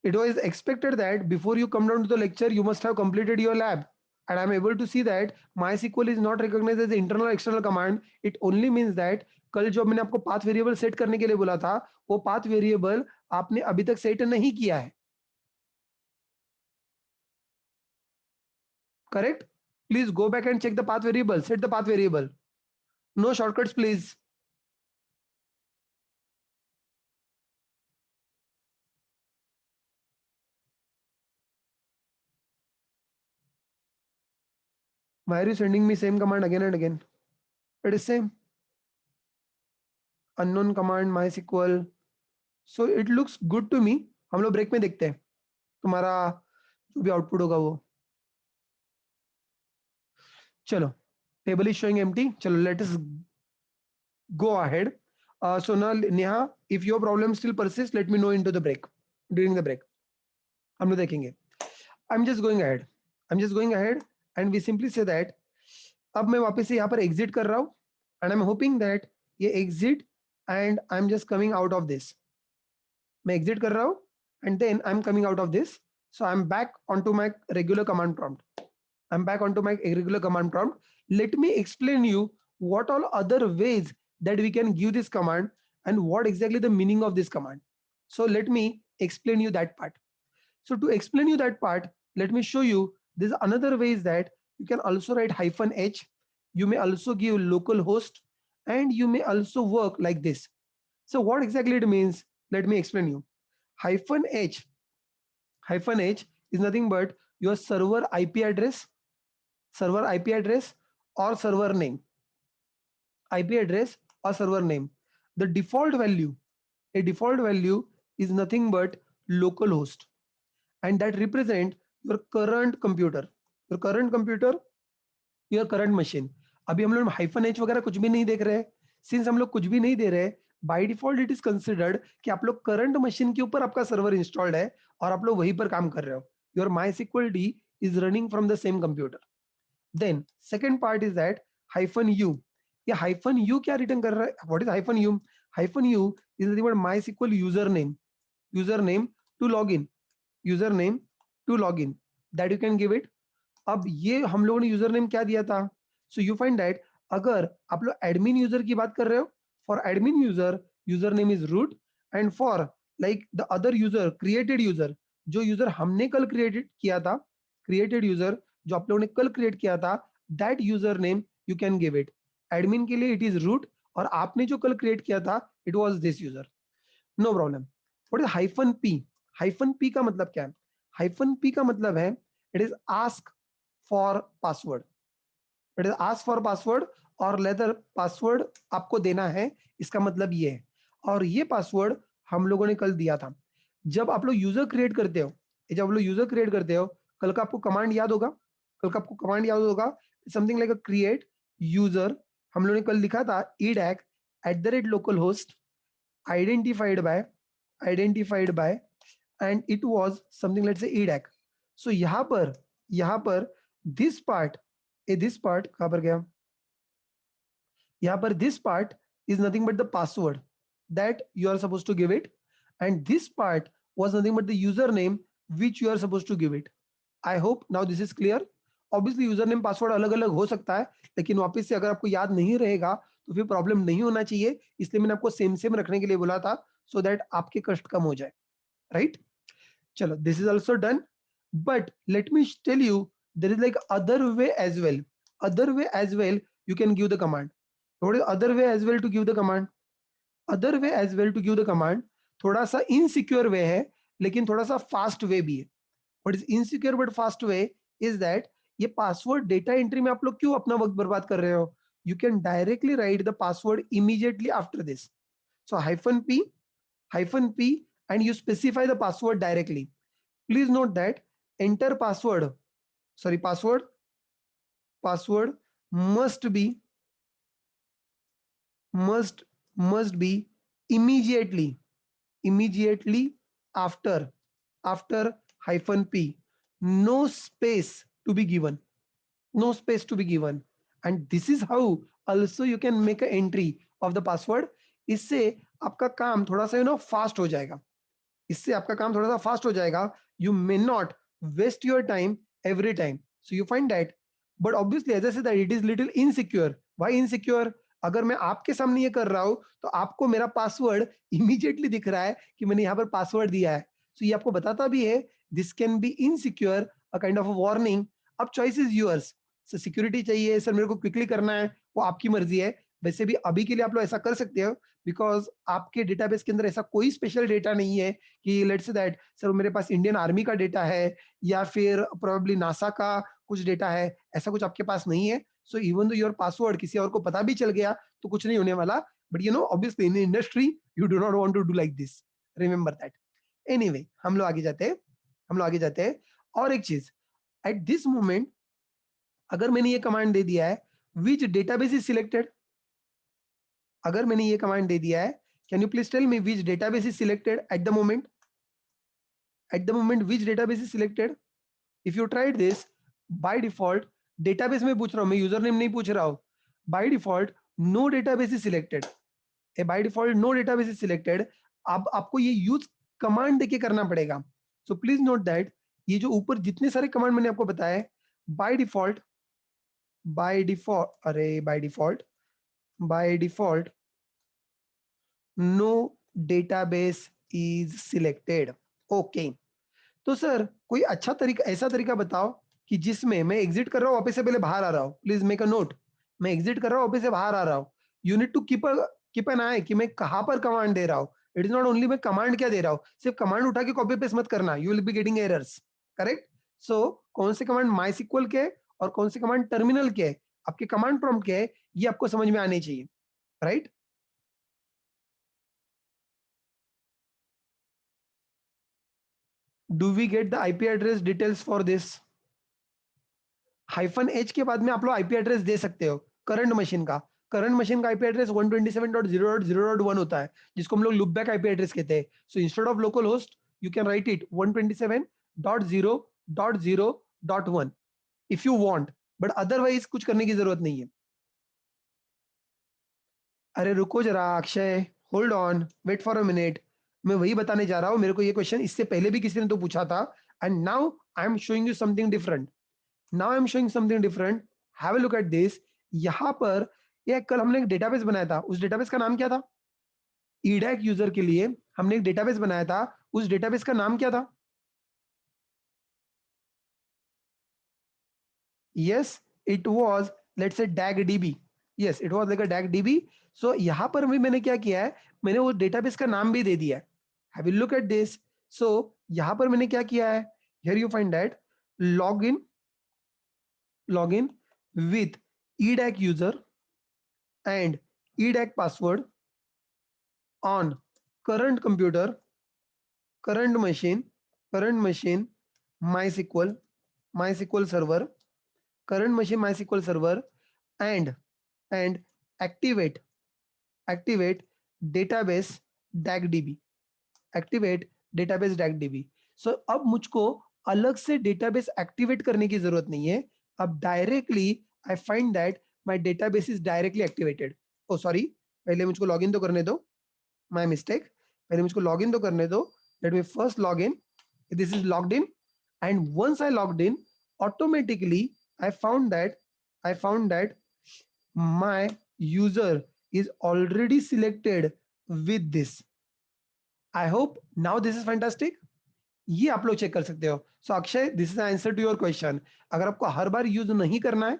It was expected that before you come down to the lecture, you must have completed your lab. And I'm able to see that MySQL is not recognized as an internal or external command. It only means that कल जो मैंने आपको पाथ वेरिएबल सेट करने के लिए बोला था, वो पाथ वेरिएबल आपने अभी तक सेट नहीं किया है. Correct? Please go back and check the path variable. Set the path variable. No shortcuts, please. Why are you sending me same command again and again? It is same. Unknown command MySQL. So it looks good to me. हम लोग ब्रेक में देखते हैं तुम्हारा जो भी आउटपुट होगा वो. चलो, table is showing empty. चलो, let us go ahead. So now Neha, if your problem still persists, let me know into the break, during the break. हम लोग देखेंगे. I'm just going ahead. I'm just going ahead and we simply say that अब मैं वापस से यहाँ पर exit कर रहा हूँ, and I'm hoping that ये exit and I'm just coming out of this. मैं exit कर रहा हूँ and then I'm coming out of this. So I'm back onto my regular command prompt. I'm back onto my regular command prompt. Let me explain you what all other ways that we can give this command and what exactly the meaning of this command. So let me explain you that part. So to explain you that part, let me show you this another way is that you can also write -h. You may also give localhost, and you may also work like this. So what exactly it means? Let me explain you. -h, -h is nothing but your server IP address, or server name. IP address or server name. The default value, a default value is nothing but localhost, and that represent your current computer, your current computer, your current machine. अभी हम लोग -h वगैरह कुछ भी नहीं देख रहे हैं. सिंस हम लोग कुछ भी नहीं दे रहे, by default it is considered कि आप लोग करंट मशीन के ऊपर आपका सर्वर इंस्टॉल्ड है और आप लोग वहीं पर काम कर रहे हो. Your MySQL D is running from the same computer. Then second part is that -u. ये -u क्या रिटर्न कर रहा है? What is -u? -u is the word MySQL username to login, username to login that you can give it. अब ये हम लोगों ने यूजर नेम क्या दिया था? सो यू फाइंड दैट अगर आप लोग एडमिन यूजर की बात कर रहे हो, for admin user name is root, and for like the other user created user, जो यूजर हमने कल क्रिएटेड किया था, क्रिएटेड यूजर जो आप लोगों ने कल क्रिएट किया था, that user name you can give it. Admin के लिए इट इज रूट, और आपने जो कल क्रिएट किया था it was this user, no problem. What is hyphen P? Hyphen P का मतलब क्या है? हाइफन पी का मतलब है it is ask for password, it is ask for password, और लेदर पासवर्ड आपको देना है, इसका मतलब ये है। और ये पासवर्ड हम लोगों ने कल दिया था। जब आप लोग यूजर क्रिएट करते हो, जब आप लोग यूजर क्रिएट करते हो, कल का आपको कमांड याद होगा, कल का आपको कमांड याद होगा, something like a create user. हम लोगों ने कल लिखा था edac @localhost identified by identified by and it was something, let's say edac। so यहाँ पर this part कहाँ पर गया? यहाँ पर this part is nothing but the password that you are supposed to give it, and this part was nothing but the username which you are supposed to give it। I hope now this is clear। obviously username password अलग अलग हो सकता है, लेकिन वापस से अगर आपको याद नहीं रहेगा तो फिर प्रॉब्लम नहीं होना चाहिए, इसलिए मैंने आपको सेम सेम रखने के लिए बोला था, सो दैट आपके कष्ट कम हो जाए, राइट? चलो, this is also done, but let me tell you there is like other way as well. Other way as well you can give the command. What is other way as well to give the command? Other way as well to give the command थोड़ा सा इनसिक्योर वे है, लेकिन थोड़ा सा फास्ट वे भी है। What is insecure but fast way is that ये पासवर्ड डेटा एंट्री में आप लोग क्यों अपना वक्त बर्बाद कर रहे हो? You can directly right the password immediately after this. So hyphen P and you specify the password directly। please note that enter password, sorry, password must be must be immediately after hyphen p, no space to be given, no space to be given। and this is how also you can make an entry of the password। इससे आपका काम थोड़ा सा फास्ट हो जाएगा, इससे आपका काम थोड़ा सा फास्ट हो जाएगा। You may not waste your time every time, so you find that. But obviously as I said that it is little insecure. Why insecure? अगर मैं आपके सामने ये कर रहा हूं तो आपको मेरा पासवर्ड इमीडिएटली दिख रहा है कि मैंने यहाँ पर पासवर्ड दिया है, सो ये आपको बताता भी है this can be insecure, a kind of a warning. अब choice is yours. Sir security चाहिए, सर मेरे को क्विकली करना है, वो आपकी मर्जी है। वैसे भी अभी के लिए आप लोग ऐसा कर सकते हो, बिकॉज आपके डेटाबेस के अंदर ऐसा कोई स्पेशल डेटा नहीं है कि लेट्स से दैट सर मेरे पास इंडियन आर्मी का डेटा है या फिर प्रोबेबली नासा का कुछ डेटा है, ऐसा कुछ आपके पास नहीं है। So even though your password किसी और को पता भी चल गया तो कुछ नहीं होने वाला, but obviously in industry you do not want to do like this, remember that. Anyway, हम लोग आगे जाते हैं, और एक चीज, एट दिस मोमेंट अगर मैंने ये कमांड दे दिया है विच डेटाबेस इज सिलेक्टेड, अगर मैंने ये कमांड दे दिया है, can you please tell me which database is selected at the moment? at the moment which database is selected? if you tried this, by default database में पूछ रहा हूं मैं, यूजर नेम नहीं पूछ रहा हूं। by default no database is selected, by default no database is selected। अब आपको ये यूज कमांड देके करना पड़ेगा। सो प्लीज नोट दैट ये जो ऊपर जितने सारे कमांड मैंने आपको बताए, बाय डिफॉल्ट अरे by default no database is selected. Okay, तो सर कोई अच्छा तरीका, ऐसा तरीका बताओ कि जिसमें मैं एग्जिट कर रहा हूं वापस से पहले बाहर आ रहा हूं। प्लीज मेक अ नोट, मैं एग्जिट कर रहा हूं वापस से बाहर आ रहा हूं। You need to keep an eye कि मैं कहां पर कमांड दे रहा हूं। इट इज नॉट ओनली मैं कमांड क्या दे रहा हूं, सिर्फ कमांड उठा के कॉपी पेस्ट मत करना, you will be getting errors, correct? So कौन से कमांड माई सिक्वल के और कौन से कमांड टर्मिनल के, आपके कमांड प्रॉम्प्ट के, ये आपको समझ में आने चाहिए, right? Do we get the IP address details for this? Hyphen H के बाद में आप लोग आईपी एड्रेस दे सकते हो करंट मशीन का। करंट मशीन का आईपी एड्रेस 127.0.0.1 होता है, जिसको हम लोग लुपबैक आईपी एड्रेस कहते हैं। So instead of localhost you can write it 127.0.0.1 if you want, but otherwise कुछ करने की जरूरत नहीं है। अरे रुको जरा Akshay, hold on, wait for a minute. मैं वही बताने जा रहा हूँ, मेरे को ये क्वेश्चन इससे पहले भी किसी ने तो पूछा था, and now I am showing you something different. Now I am showing something different, have a look at this. यहाँ पर ये कल हमने एक डेटाबेस बनाया था, उस डेटाबेस का नाम क्या था? ईडैक यूजर के लिए हमने एक डेटाबेस बनाया था, उस डेटाबेस का नाम क्या था? Yes, it was, let's say DAG DB। Yes, it was like a DAG DB। सो यहाँ पर भी मैंने क्या किया है, मैंने वो डेटाबेस का नाम भी दे दिया है. Have you look at this. So यहां पर मैंने क्या किया है, here you find that login with eDAC user and eDAC password on current computer, current machine, MySQL server, current machine MySQL server, and and activate activate database DACDB. Activate database DACDB. सो अब मुझको अलग से डेटाबेस एक्टिवेट करने की जरूरत नहीं है. अब directly I find that my database is directly activated. Oh sorry, पहले मुझको लॉगिन तो करने दो. My mistake. पहले मुझको लॉगिन तो करने दो. Let me first log in. This is logged in, and once I logged in, automatically I found that my user is already selected with this. I hope now this is fantastic. ये आप लोग चेक कर सकते हो. So Akshay, this is answer to your question. अगर आपको हर बार यूज नहीं करना है,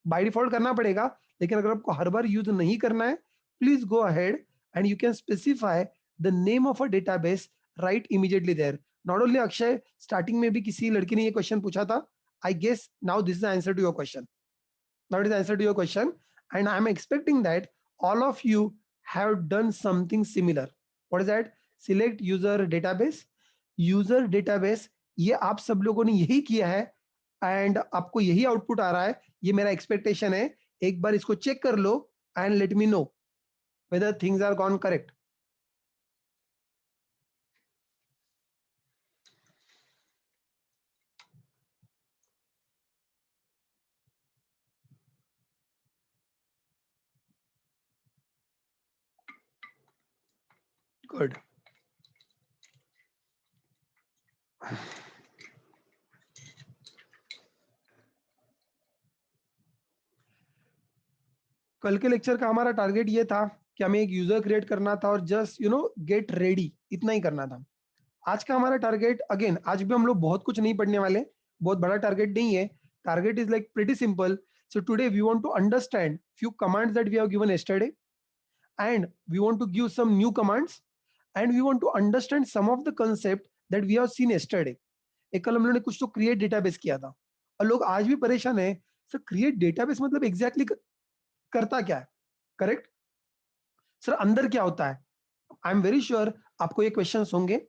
बाय डिफॉल्ट करना पड़ेगा, लेकिन अगर आपको हर बार यूज नहीं करना है, please go ahead and you can specify the name of a database right immediately there. Not only Akshay, starting में भी किसी लड़की ने ये क्वेश्चन पूछा था. I guess now this is answer to your question. Now it is answer to your question, and I'm expecting that all of you have done something similar. What is that? Select user database. User database, ये आप सब लोगों ने यही किया है एंड आपको यही आउटपुट आ रहा है. ये मेरा एक्सपेक्टेशन है. एक बार इसको चेक कर लो and let me know whether things are gone correct. Good. कल के लेक्चर का हमारा टारगेट ये था कि हमें एक यूजर क्रिएट करना था और जस्ट गेट रेडी, इतना ही करना था. आज का हमारा टारगेट, अगेन आज भी हम लोग बहुत कुछ नहीं पढ़ने वाले, बहुत बड़ा टारगेट नहीं है. Target is like pretty simple. So today we want to understand few commands that we have given yesterday, and we want to give some new commands, and we want to understand some of the concept that we have seen yesterday. एक कल हम लोगों ने कुछ तो क्रिएट डेटाबेस किया था, और लोग आज भी परेशान है, सर क्रिएट डेटाबेस मतलब एग्जैक्टली करता क्या है, करेक्ट सर, अंदर क्या होता है. आई एम वेरी श्योर आपको ये क्वेश्चन होंगे,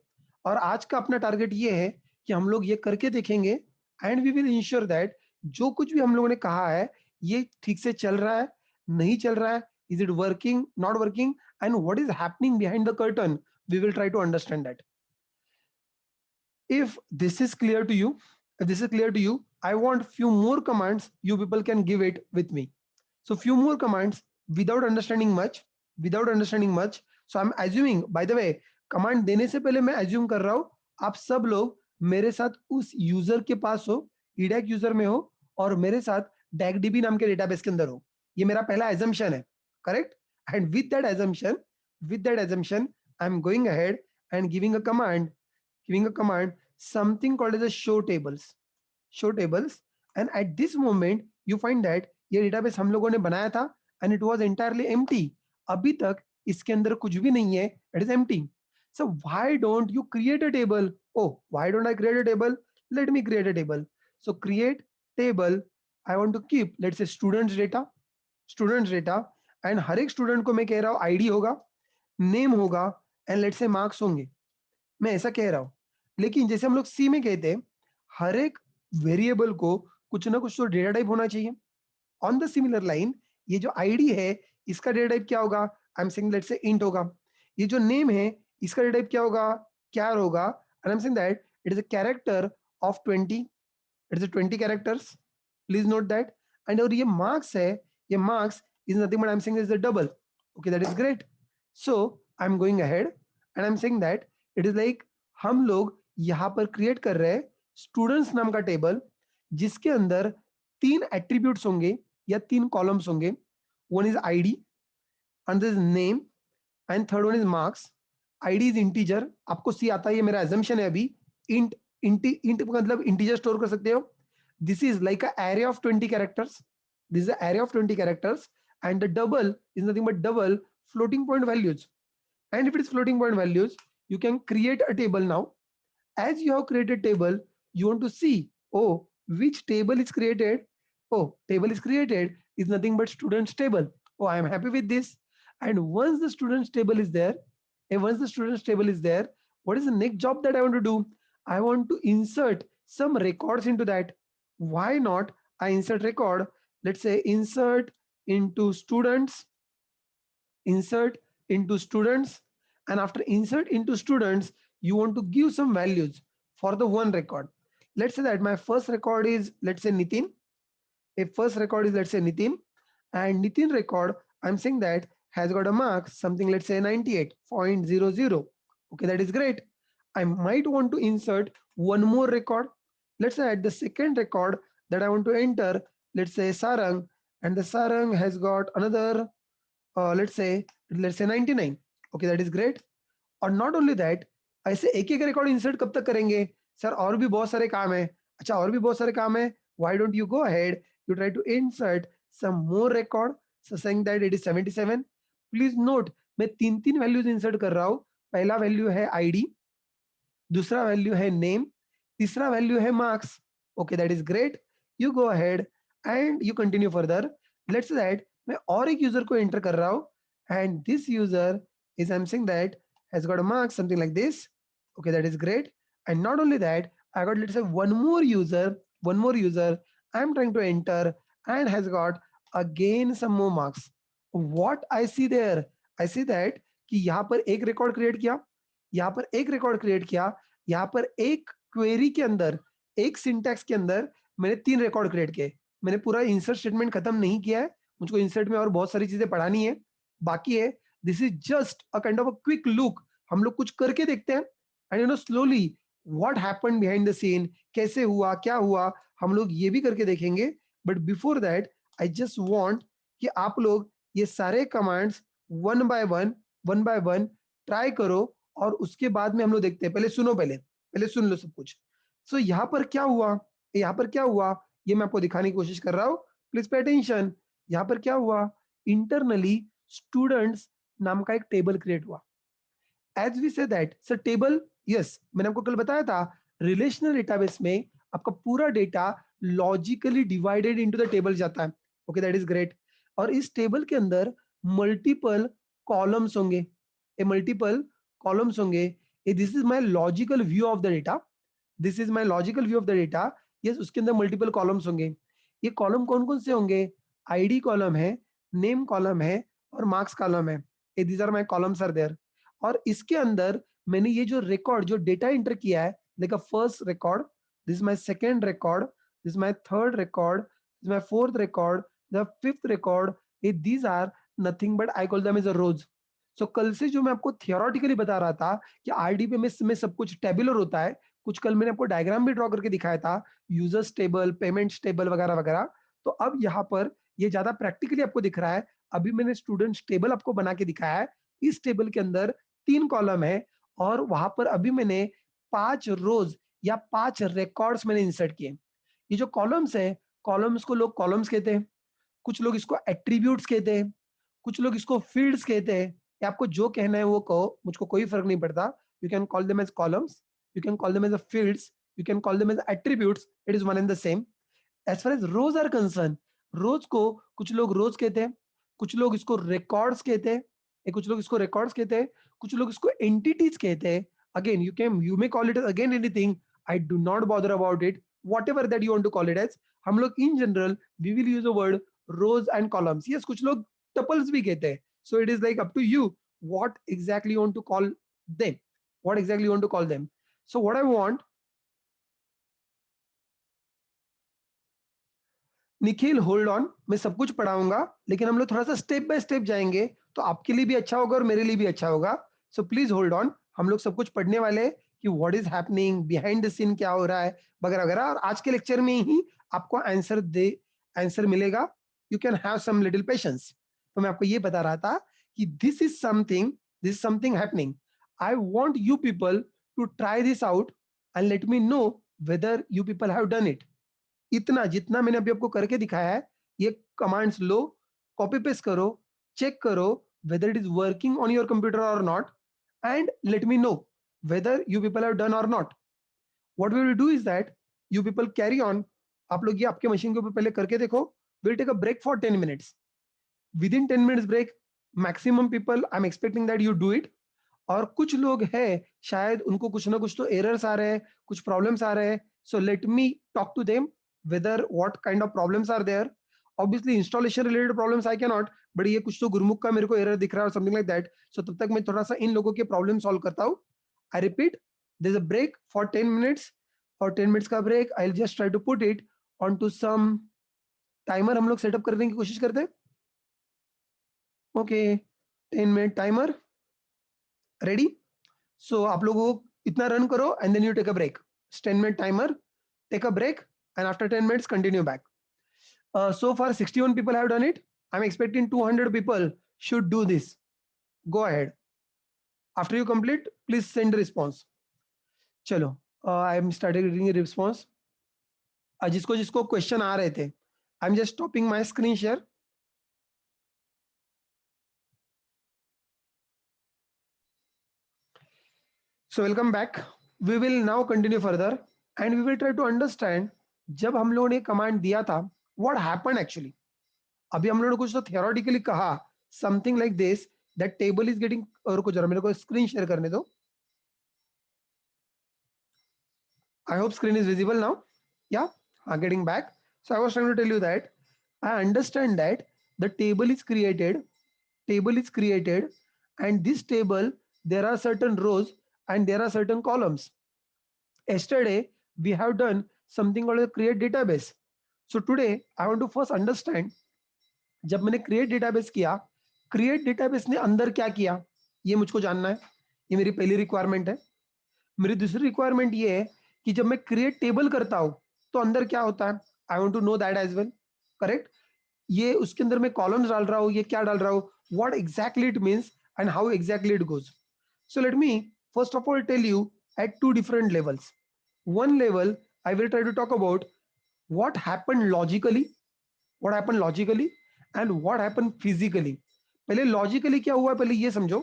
और आज का अपना टारगेट ये है कि हम लोग ये करके देखेंगे, and we will ensure that जो कुछ भी हम लोगों ने कहा है ये ठीक से चल रहा है, नहीं चल रहा है, is it working, not working, and what is happening behind the curtain. We will try to understand that. If this is clear to you, if this is clear to you, I want few more commands. You people can give it with me. So few more commands without understanding much, without understanding much. So I'm assuming, by the way, command देने से पहले मैं assume कर रहा हूँ आप सब लोग मेरे साथ उस यूजर के पास हो, ईडैक यूजर में हो, और मेरे साथ डैगडीबी नाम के डेटाबेस के अंदर हो. ये मेरा पहला assumption है, correct. And with that assumption, I'm going ahead and giving a command, something called as a show tables. And at this moment you find that ये database हम लोगों ने बनाया था and it was entirely empty. अभी तक इसके अंदर कुछ भी नहीं है, it is empty. So why don't you create a table? Oh, why don't I create a table? Let me create a table. So create table. I want to keep, let's say, students data, and हर एक स्टूडेंट को मैं कह रहा हूँ आईडी होगा, नेम होगा, एंड लेट्स से मार्क्स होंगे. मैं ऐसा कह रहा हूं, लेकिन जैसे हम लोग सी में कहते हैं, हर एक वेरिएबल को कुछ ना कुछ तो डेटा टाइप होना चाहिए. ऑन द सिमिलर लाइन, ये जो आईडी है इसका डेटा टाइप क्या होगा, आई am saying let's say int होगा. ये जो नेम है इसका डेटा टाइप क्या होगा, कैर होगा, and I am saying that it is a character of 20, it is 20 characters, please note that. And और ये मार्क्स है, ये marks is nothing but I am saying is the double. Okay, that is great. So I am going ahead and I am saying that it is like हम लोग यहां पर क्रिएट कर रहे हैं स्टूडेंट्स नाम का टेबल, जिसके अंदर 3 एट्रीब्यूट्स होंगे या 3 कॉलम्स होंगे. One is ID, another is name, and third one is marks. ID is integer, आपको सी आता है, ये मेरा assumption है अभी. इंट इंट मतलब इंटीजर स्टोर कर सकते हो. This is like a array of 20 characters. This is an array of 20 characters, and the double is nothing but double floating point values. And if it is floating point values, you can create a table now. As you have created table, you want to see, oh, which table is created. Oh, table is created is nothing but students table. Oh, I am happy with this. And once the students table is there, and once the students table is there, what is the next job that I want to do? I want to insert some records into that. Why not I insert record? Let's say insert into students, insert into students, and after insert into students, you want to give some values for the one record. Let's say that my first record is, let's say, Nitin. If first record is, let's say, Nitin, and Nitin record, I'm saying that has got a mark something, let's say 98.00. Okay, that is great. I might want to insert one more record. Let's say at the second record that I want to enter, let's say Sarang, and the Sarang has got another, let's say 99. Okay, that is great. और नॉट ओनली दैट, ऐसे एक एक रिकॉर्ड इंसर्ट कब तक करेंगे सर? और भी बहुत सारे काम है. अच्छा, और भी बहुत सारे काम है. Why don't you go ahead, you try to insert some more record, so saying that it is 77. Please note, मैं तीन तीन वैल्यूज इंसर्ट कर रहा हूं. पहला वैल्यू है आईडी, दूसरा वैल्यू है नेम, तीसरा वैल्यू है marks. Okay, that is great. You go ahead and you continue further. Let's that मैं और एक यूजर को एंटर कर रहा हूं and this user is, I'm saying that, has got a mark something like this. Okay, that is great. And not only that, I got, let's say, one more user I'm trying to enter and has got again some more marks. What I see there, I see that कि यहाँ पर एक रिकॉर्ड क्रिएट किया, यहाँ पर एक रिकॉर्ड क्रिएट किया, यहाँ पर एक क्वेरी के अंदर, एक सिंटैक्स के अंदर मैंने तीन रिकॉर्ड क्रिएट किए. मैंने पूरा इंसर्ट स्टेटमेंट खत्म नहीं किया है, मुझको इंसर्ट में और बहुत सारी चीजें पढ़ानी है, बाकी है. This is just a kind of a quick look. हम लोग कुछ करके देखते हैं and slowly what happened behind the scene, कैसे हुआ, क्या हुआ, हम लोग ये भी करके देखेंगे. But before that, I just want कि आप लोग ये सारे commands one by one try करो, और उसके बाद में हम लोग देखते हैं. पहले सुनो, पहले पहले सुन लो सब कुछ. सो यहाँ पर क्या हुआ, यहाँ पर क्या हुआ, ये मैं आपको दिखाने की कोशिश कर रहा हूँ. Please pay attention. यहाँ पर क्या हुआ, इंटरनली स्टूडेंट्स नाम का एक टेबल क्रिएट हुआ. As we say that sir table, yes, मैंने आपको कल बताया था रिलेशनल डेटाबेस में आपका पूरा data logically divided into the table जाता है. Okay, that is great. और इस टेबल के अंदर मल्टीपल कॉलम्स होंगे, ये मल्टीपल कॉलम्स होंगे. This is my logical view of the data, this is my logical view of the data. Yes, उसके अंदर मल्टीपल कॉलम्स होंगे. ये कॉलम कौन कौन से होंगे? आईडी कॉलम है, नेम कॉलम है, और मार्क्स कॉलम है. These are my columns are there. और इसके अंदर मैंने ये जो रिकॉर्ड, जो डेटा एंटर किया है, like a first record, this is my second record, this is my third record, this is my fourth record, the fifth record. ये these are nothing but I call them as a rows. So कल से जो मैं आपको थियोरेटिकली बता रहा था कि आरडीबी में सब कुछ टेबुलर होता है, कुछ कल मैंने आपको डायग्राम भी ड्रॉ करके दिखाया था, यूजर्स टेबल, पेमेंट्स टेबल वगैरह वगैरह. तो अब यहाँ पर ये ज्यादा प्रैक्टिकली आपको दिख रहा है. अभी मैंने स्टूडेंट्स टेबल आपको बना के दिखाया है. इस टेबल के अंदर तीन कॉलम है, और वहां पर अभी मैंने 5 रोज या 5 रिकॉर्ड्स मैंने इंसर्ट किए. ये जो कॉलम्स है, कॉलम्स को लोग कॉलम्स कहते हैं, कुछ लोग इसको एट्रीब्यूट्स कहते हैं, कुछ लोग इसको फील्ड्स कहते हैं. या आपको जो कहना है वो कहो, मुझको कोई फर्क नहीं पड़ता. You can call them as columns, you can call them as fields, you can call them as attributes, it is one and the same. As far as rows are concern, rows को कुछ लोग रोज कहते हैं, कुछ लोग इसको रिकॉर्ड्स कहते हैं, कुछ लोग इसको रिकॉर्ड्स कहते हैं, कुछ लोग इसको एंटिटीज कहते हैं. Again you may call it again anything, I do not bother about it, whatever that you want to call it as. हम लोग in general we will use a word rows and columns. Yes, कुछ लोग टपल्स भी कहते हैं. So it is like up to you what exactly you want to call them, what exactly you want to call them. So what I want, Nikhil hold on, मैं सब कुछ पढ़ाऊंगा, लेकिन हम लोग थोड़ा सा स्टेप बाय स्टेप जाएंगे, तो आपके लिए भी अच्छा होगा और मेरे लिए भी अच्छा होगा. So please hold on. हम लोग सब कुछ पढ़ने वाले हैं कि what is happening behind the scene, क्या हो रहा है वगैरह वगैरह. और आज के लेक्चर में ही आपको आंसर मिलेगा. You can have some little patience. तो मैं आपको ये बता रहा था कि this is something happening. I want you people to try this out and let me know whether you people have done it. इतना जितना मैंने अभी आपको करके दिखाया है, ये कमांड्स लो, कॉपी पेस्ट करो, चेक करो whether it is working on your computer और not. and let me know whether you people have done or not. What we will do is that you people carry on. आप लोग ये आपके मशीन के ऊपर पहले करके देखो. We'll take a break for 10 minutes. Within 10 minutes break, maximum people, I'm expecting that you do it. और कुछ लोग हैं शायद उनको कुछ ना कुछ तो एरर्स आ रहे हैं, कुछ प्रॉब्लम्स आ रहे हैं. So let me talk to them whether what kind of problems are there. Obviously installation related problems I can not, but ये कुछ तो गुरमुख का मेरे को एरर दिख रहा है और समथिंग लाइक दैट. सो तब तक मैं थोड़ा सा इन लोगों के प्रॉब्लम सॉल्व करता हूँ. I repeat, there is a break for 10 minutes. और 10 मिनट्स का break I will just try to put it on to some timer. हम लोग सेटअप करने की कोशिश करते हैं. Okay, 10 minute timer ready. So आप लोगों को इतना रन करो and then you take a break. 10 minute timer, take a break, and after 10 minutes continue back. So far 61 people have done it. I'm expecting 200 people should do this. Go ahead. After you complete, please send the response. चलो, I am started reading the response. जिसको जिसको क्वेश्चन आ रहे थे, आई am just stopping my screen share. So welcome back. We will now continue further and we will try to understand जब हम लोगों ने कमांड दिया था what happened actually. अभी हम लोगों ने कुछ तो theoretically कहा something like this that table is getting. और कुछ जरा मेरे को स्क्रीन शेयर करने दो. I hope screen is visible now. Yeah, getting back. So I was trying to tell you that I understand that the table is created, and this table, there are certain rows and there are certain columns. Yesterday, we have done something called a create database. So today, I want to first understand, जब मैंने create database किया, create database ने अंदर क्या किया, ये मुझको जानना है. ये मेरी पहली रिक्वायरमेंट है. मेरी दूसरी रिक्वायरमेंट ये है कि जब मैं क्रिएट टेबल करता हूं तो अंदर क्या होता है. I want to know that as well. Correct. ये उसके अंदर मैं कॉलम्स डाल रहा हूं, ये क्या डाल रहा हूं, what exactly it means and how exactly it goes. So let me first of all tell you at two different levels. One level, I will try to talk about what happened logically, and what happened physically. पहले logically क्या हुआ पहले ये समझो.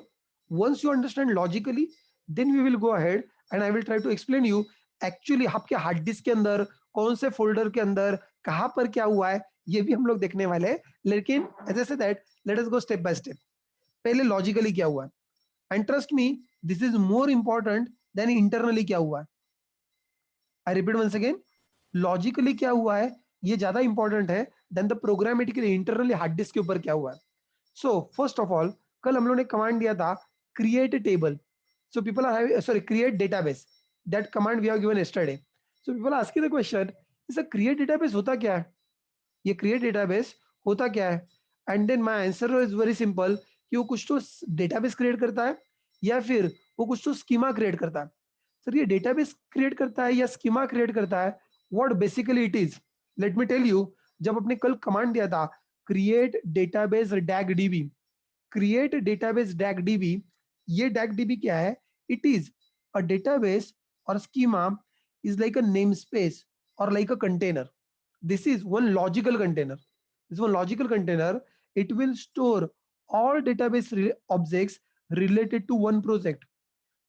Once you understand logically, then we will go ahead and I will try to explain you actually आपके हार्ड डिस्क के अंदर कौन से फोल्डर के अंदर कहां पर क्या हुआ है, ये भी हम लोग देखने वाले हैं. लेकिन as I said that, let us go step by step. पहले logically क्या हुआ है, and trust me, this is more important than internally क्या हुआ है. I repeat once again, logically क्या हुआ है ये ज्यादा इंपॉर्टेंट है than the programmatically internally hard disk के ऊपर क्या हुआ है. सो फर्स्ट ऑफ ऑल, कल हम लोगों ने कमांड दिया था create table. So people are sorry create database. That command we have given yesterday. So people are asking the question, इस क्रिएट डेटाबेस होता क्या है, ये क्रिएट डेटाबेस होता क्या है. And then my answer is very simple कि वो कुछ तो डेटाबेस क्रिएट करता है या फिर वो कुछ तो स्कीमा क्रिएट करता है. सर ये डेटाबेस क्रिएट करता है या स्कीमा क्रिएट करता है, what basically it is, let me tell you. जब अपने कल कमांड दिया था create database dag DB, create database dag DB, ये डैग डीबी क्या है, इट इज अ डेटाबेस और schema is like a namespace or like a container. This is one logical container. This one logical container, it will store all database objects related to one project.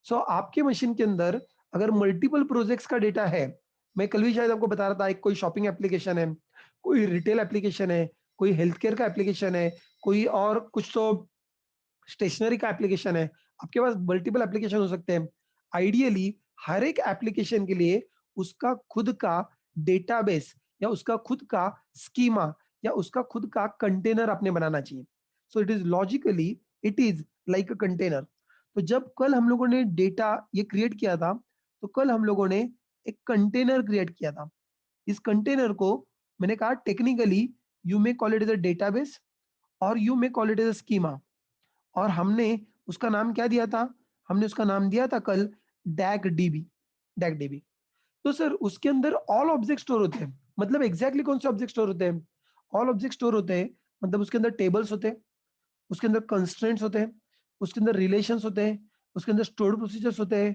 So आपके मशीन के अंदर अगर मल्टीपल प्रोजेक्ट्स का डेटा है, मैं कल भी शायद आपको बता रहा था, एक कोई शॉपिंग एप्लीकेशन है, कोई रिटेल एप्लीकेशन है, कोई हेल्थ केयर का एप्लीकेशन है, कोई और कुछ तो स्टेशनरी का एप्लीकेशन है, आपके पास मल्टीपल एप्लीकेशन हो सकते हैं. आइडियली हर एक एप्लीकेशन के लिए उसका खुद का डेटाबेस या उसका खुद का स्कीमा या उसका खुद का कंटेनर आपने बनाना चाहिए. सो it is logically, it is like a container. तो जब कल हम लोगों ने डेटा ये क्रिएट किया था, तो कल हम लोगों ने एक कंटेनर क्रिएट किया था. इस कंटेनर को मैंने कहा technically you may call it as a database और you may call it as a schema. और हमने उसका नाम क्या दिया था, हमने उसका नाम दिया था कल डैग डीबी. डैग डीबी. तो सर उसके अंदर ऑल ऑब्जेक्ट स्टोर होते हैं, मतलब एग्जैक्टली कौन से ऑब्जेक्ट स्टोर होते हैं, ऑल ऑब्जेक्ट स्टोर होते हैं, मतलब उसके अंदर टेबल्स होते हैं, उसके अंदर कंस्ट्रेंट्स होते हैं, उसके अंदर रिलेशंस होते हैं, उसके अंदर स्टोर्ड प्रोसीजर्स होते हैं,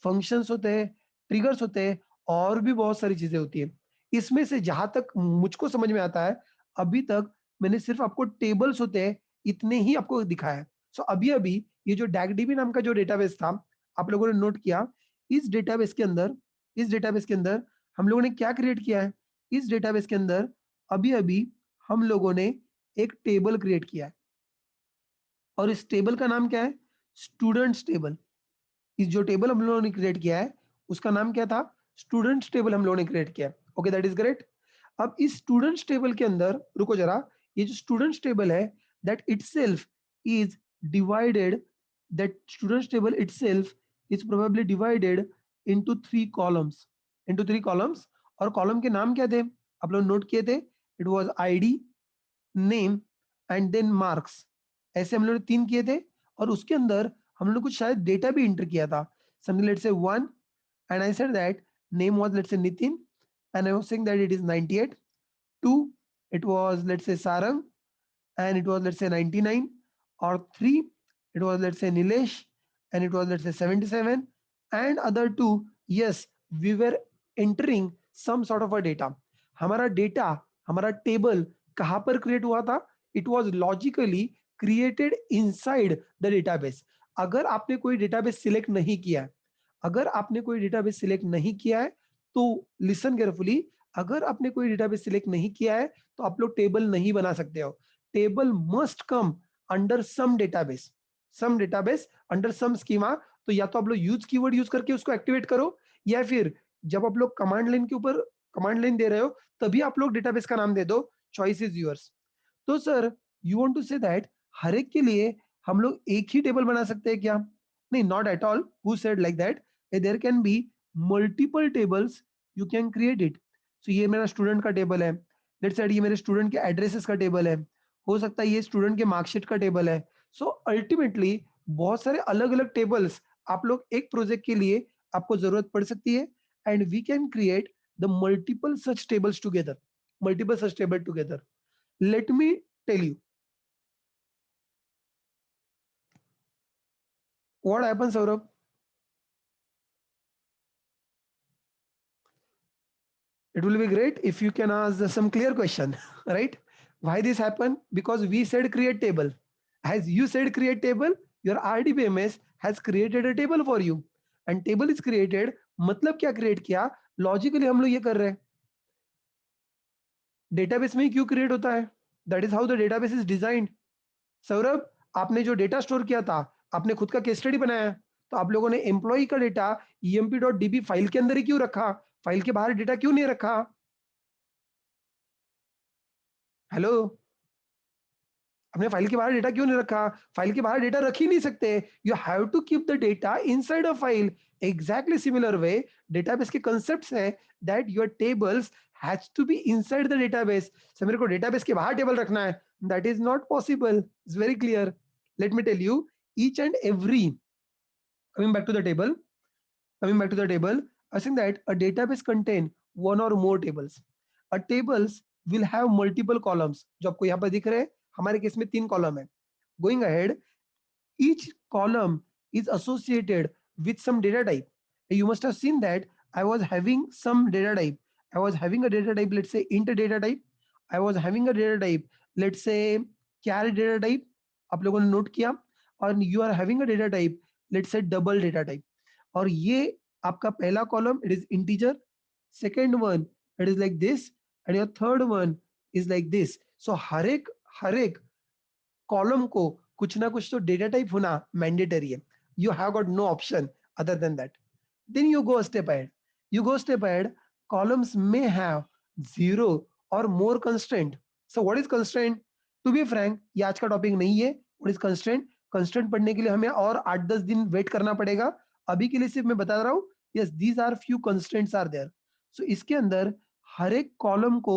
फंक्शंस होते हैं, ट्रिगर्स होते हैं, और भी बहुत सारी चीजें होती है. इसमें से जहां तक मुझको समझ में आता है, अभी तक मैंने सिर्फ आपको टेबल्स होते हैं इतने ही आपको दिखाया है. सो अभी अभी ये जो DAGDB नाम का जो डेटाबेस था, आप लोगों ने नोट किया, इस डेटाबेस के अंदर हम लोगों ने क्या क्रिएट किया है? इस डेटाबेस के अंदर अभी-अभी हम लोगों ने एक टेबल क्रिएट किया है और इस टेबल का नाम क्या है? Students table. इस जो टेबल हम लोगों ने क्रिएट किया है, उसका नाम क्या था? स्टूडेंट्स टेबल हम लोगों ने क्रिएट किया है। Okay, that is great. अब इस स्टूडेंट्स टेबल के अंदर रुको जरा, ये जो स्टूडेंट्स टेबल है, that itself is divided, that students table itself is probably divided into three columns. और कॉलम के नाम क्या थे? आप लोग नोट किए थे, it was ID, name and then marks. ऐसे हम लोग ने 3 किए थे और उसके अंदर हम लोग ने कुछ शायद डेटा भी एंटर किया था। Something let's say 1 and I said that name was, let's say, Nitin, and I was saying that it is 98. 2, it was, let's say, Sarang, and it was, let's say, 99. Or 3, it was, let's say, Nilesh, and it was, let's say, 77. And other 2, yes, we were entering some sort of a data. हमारा डेटा, हमारा टेबल कहाँ पर क्रिएट हुआ था? It was logically created inside the database. अगर आपने कोई डेटाबेस सिलेक्ट नहीं किया है, अगर आपने कोई डेटाबेस सिलेक्ट नहीं किया है, तो लिसन केयरफुली, अगर आपने कोई डेटाबेस सिलेक्ट नहीं किया है तो आप लोग टेबल नहीं बना सकते हो। Table must come under some database under some schema. तो या तो आप लोग यूज कीवर्ड यूज करके उसको एक्टिवेट करो, या फिर जब आप लोग कमांड लाइन के ऊपर कमांड लाइन दे रहे हो तभी आप लोग डेटाबेस का नाम दे दो। Choice is yours. तो sir, you want to say that हर एक के लिए हम लोग एक ही टेबल बना सकते हैं क्या? नहीं, not at all. Who said like that? There can be multiple tables, you can create it. So ये मेरा स्टूडेंट का टेबल है, लेट्स से ये मेरे स्टूडेंट के एड्रेसेस का टेबल है, हो सकता है ये स्टूडेंट के मार्कशीट का टेबल है। सो अल्टीमेटली बहुत सारे अलग अलग टेबल्स आप लोग एक प्रोजेक्ट के लिए आपको जरूरत पड़ सकती है, and we can create the multiple such table together. Let me tell you what happens, Saurabh. It will be great if you can ask some clear question, right? Why this happen? Because we said create table. As you said create table, your RDBMS has created a table for you. And table is created, मतलब क्या create किया? Logically हम लोग ये कर रहे हैं, डेटाबेस में ही क्यों क्रिएट होता है? That is how the database is designed. Saurabh, आपने जो डेटा स्टोर किया था, आपने खुद का केस स्टडी बनाया, तो आप लोगों ने एम्प्लॉय का डेटा emp.db फाइल के अंदर ही क्यों रखा? फाइल के बाहर डेटा क्यों नहीं रखा? हेलो, हमने फाइल के बाहर डेटा क्यों नहीं रखा? फाइल के बाहर डेटा रख ही नहीं सकते। You have to keep the data inside a file. Exactly similar way database के कॉन्सेप्ट्स है that your tables has to be inside the database. So मेरे को डेटाबेस के बाहर टेबल रखना है, that is not possible. It's very clear. Let me tell you each and every, coming back to the table, coming back to the table, I think that a database contain one or more tables. A tables will have multiple columns, जो आपको यहाँ पर दिख रहे हैं, हमारे केस में 3 कॉलम है। Going ahead, each column is associated with some data type. You must have seen that I was having some data type. I was having a data type, let's say int data type. I was having a data type, let's say char data type. आप लोगों ने नोट किया। और you are having a data type, let's say double data type. और ये आपका पहला column it is integer, second one it is like this, and your third one is like this. So हर एक कॉलम को कुछ ना कुछ तो डेटा टाइप होना मैंडेटरी है। You have got no option other than that. Then you go step ahead, columns may have zero or more constraint. So what is constraint? To be frank, ये आज का टॉपिक नहीं है। what is constraint? constraint पढ़ने के लिए हमें और 8-10 दिन वेट करना पड़ेगा। अभी के लिए सिर्फ मैं बता रहा हूँ, yes these are few constraints are there. So इसके अंदर हर एक कॉलम को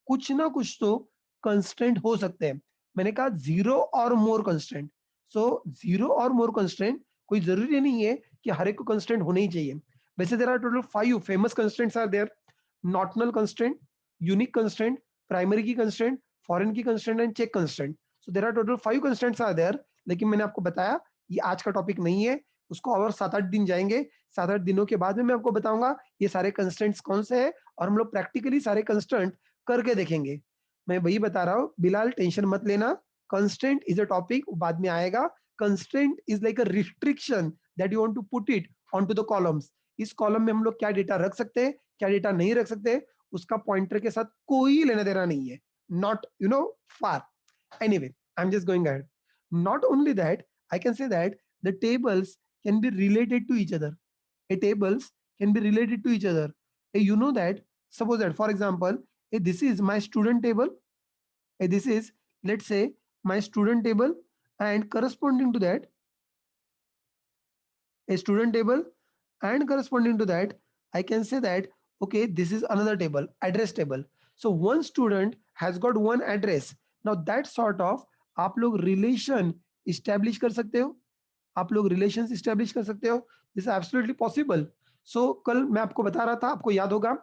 कुछ ना कुछ तो कंस्ट्रेंट हो सकते हैं। मैंने कहा जीरो और मोर कंस्ट्रेंट। सो जीरो और मोर कंस्ट्रेंट, कोई जरूरी नहीं है कि हर एक को कंस्ट्रेंट होने ही चाहिए। वैसे there are total 5 famous constraints are there. Not null constraint, unique constraint, primary key constraint, foreign key constraint and check constraint. So there are total 5 constraints are there. लेकिन मैंने आपको बताया ये आज का टॉपिक नहीं है, उसको और 7-8 दिन जाएंगे। 7-8 दिनों के बाद में मैं आपको बताऊंगा ये सारे कंस्ट्रेंट्स कौन से हैं, और हम लोग प्रैक्टिकली सारे कंस्ट्रेंट करके देखेंगे। मैं वही बता रहा हूँ, बिलाल टेंशन मत लेना, कंस्ट्रेंट इज अ टॉपिक बाद में आएगा। Constraint is like a restriction that you want to put it on to the columns. इस कॉलम में हम लोग क्या डेटा रख सकते हैं, क्या डेटा नहीं रख सकते, उसका पॉइंटर के साथ कोई लेना देना नहीं है, not far. Anyway, I'm just going ahead. Not only that, I can say that the tables can be related to each other. A tables can be related to each other. You know that, suppose that, for example, this is my student table. This is, let's say, my student table, and corresponding to that, a student table, and corresponding to that, I can say that, okay, this is another table, address table. So one student has got one address. Now that sort of आप लोग relation establish कर सकते हो, आप लोग relations establish कर सकते हो, this is absolutely possible. So कल मैं आपको बता रहा था, आपको याद होगा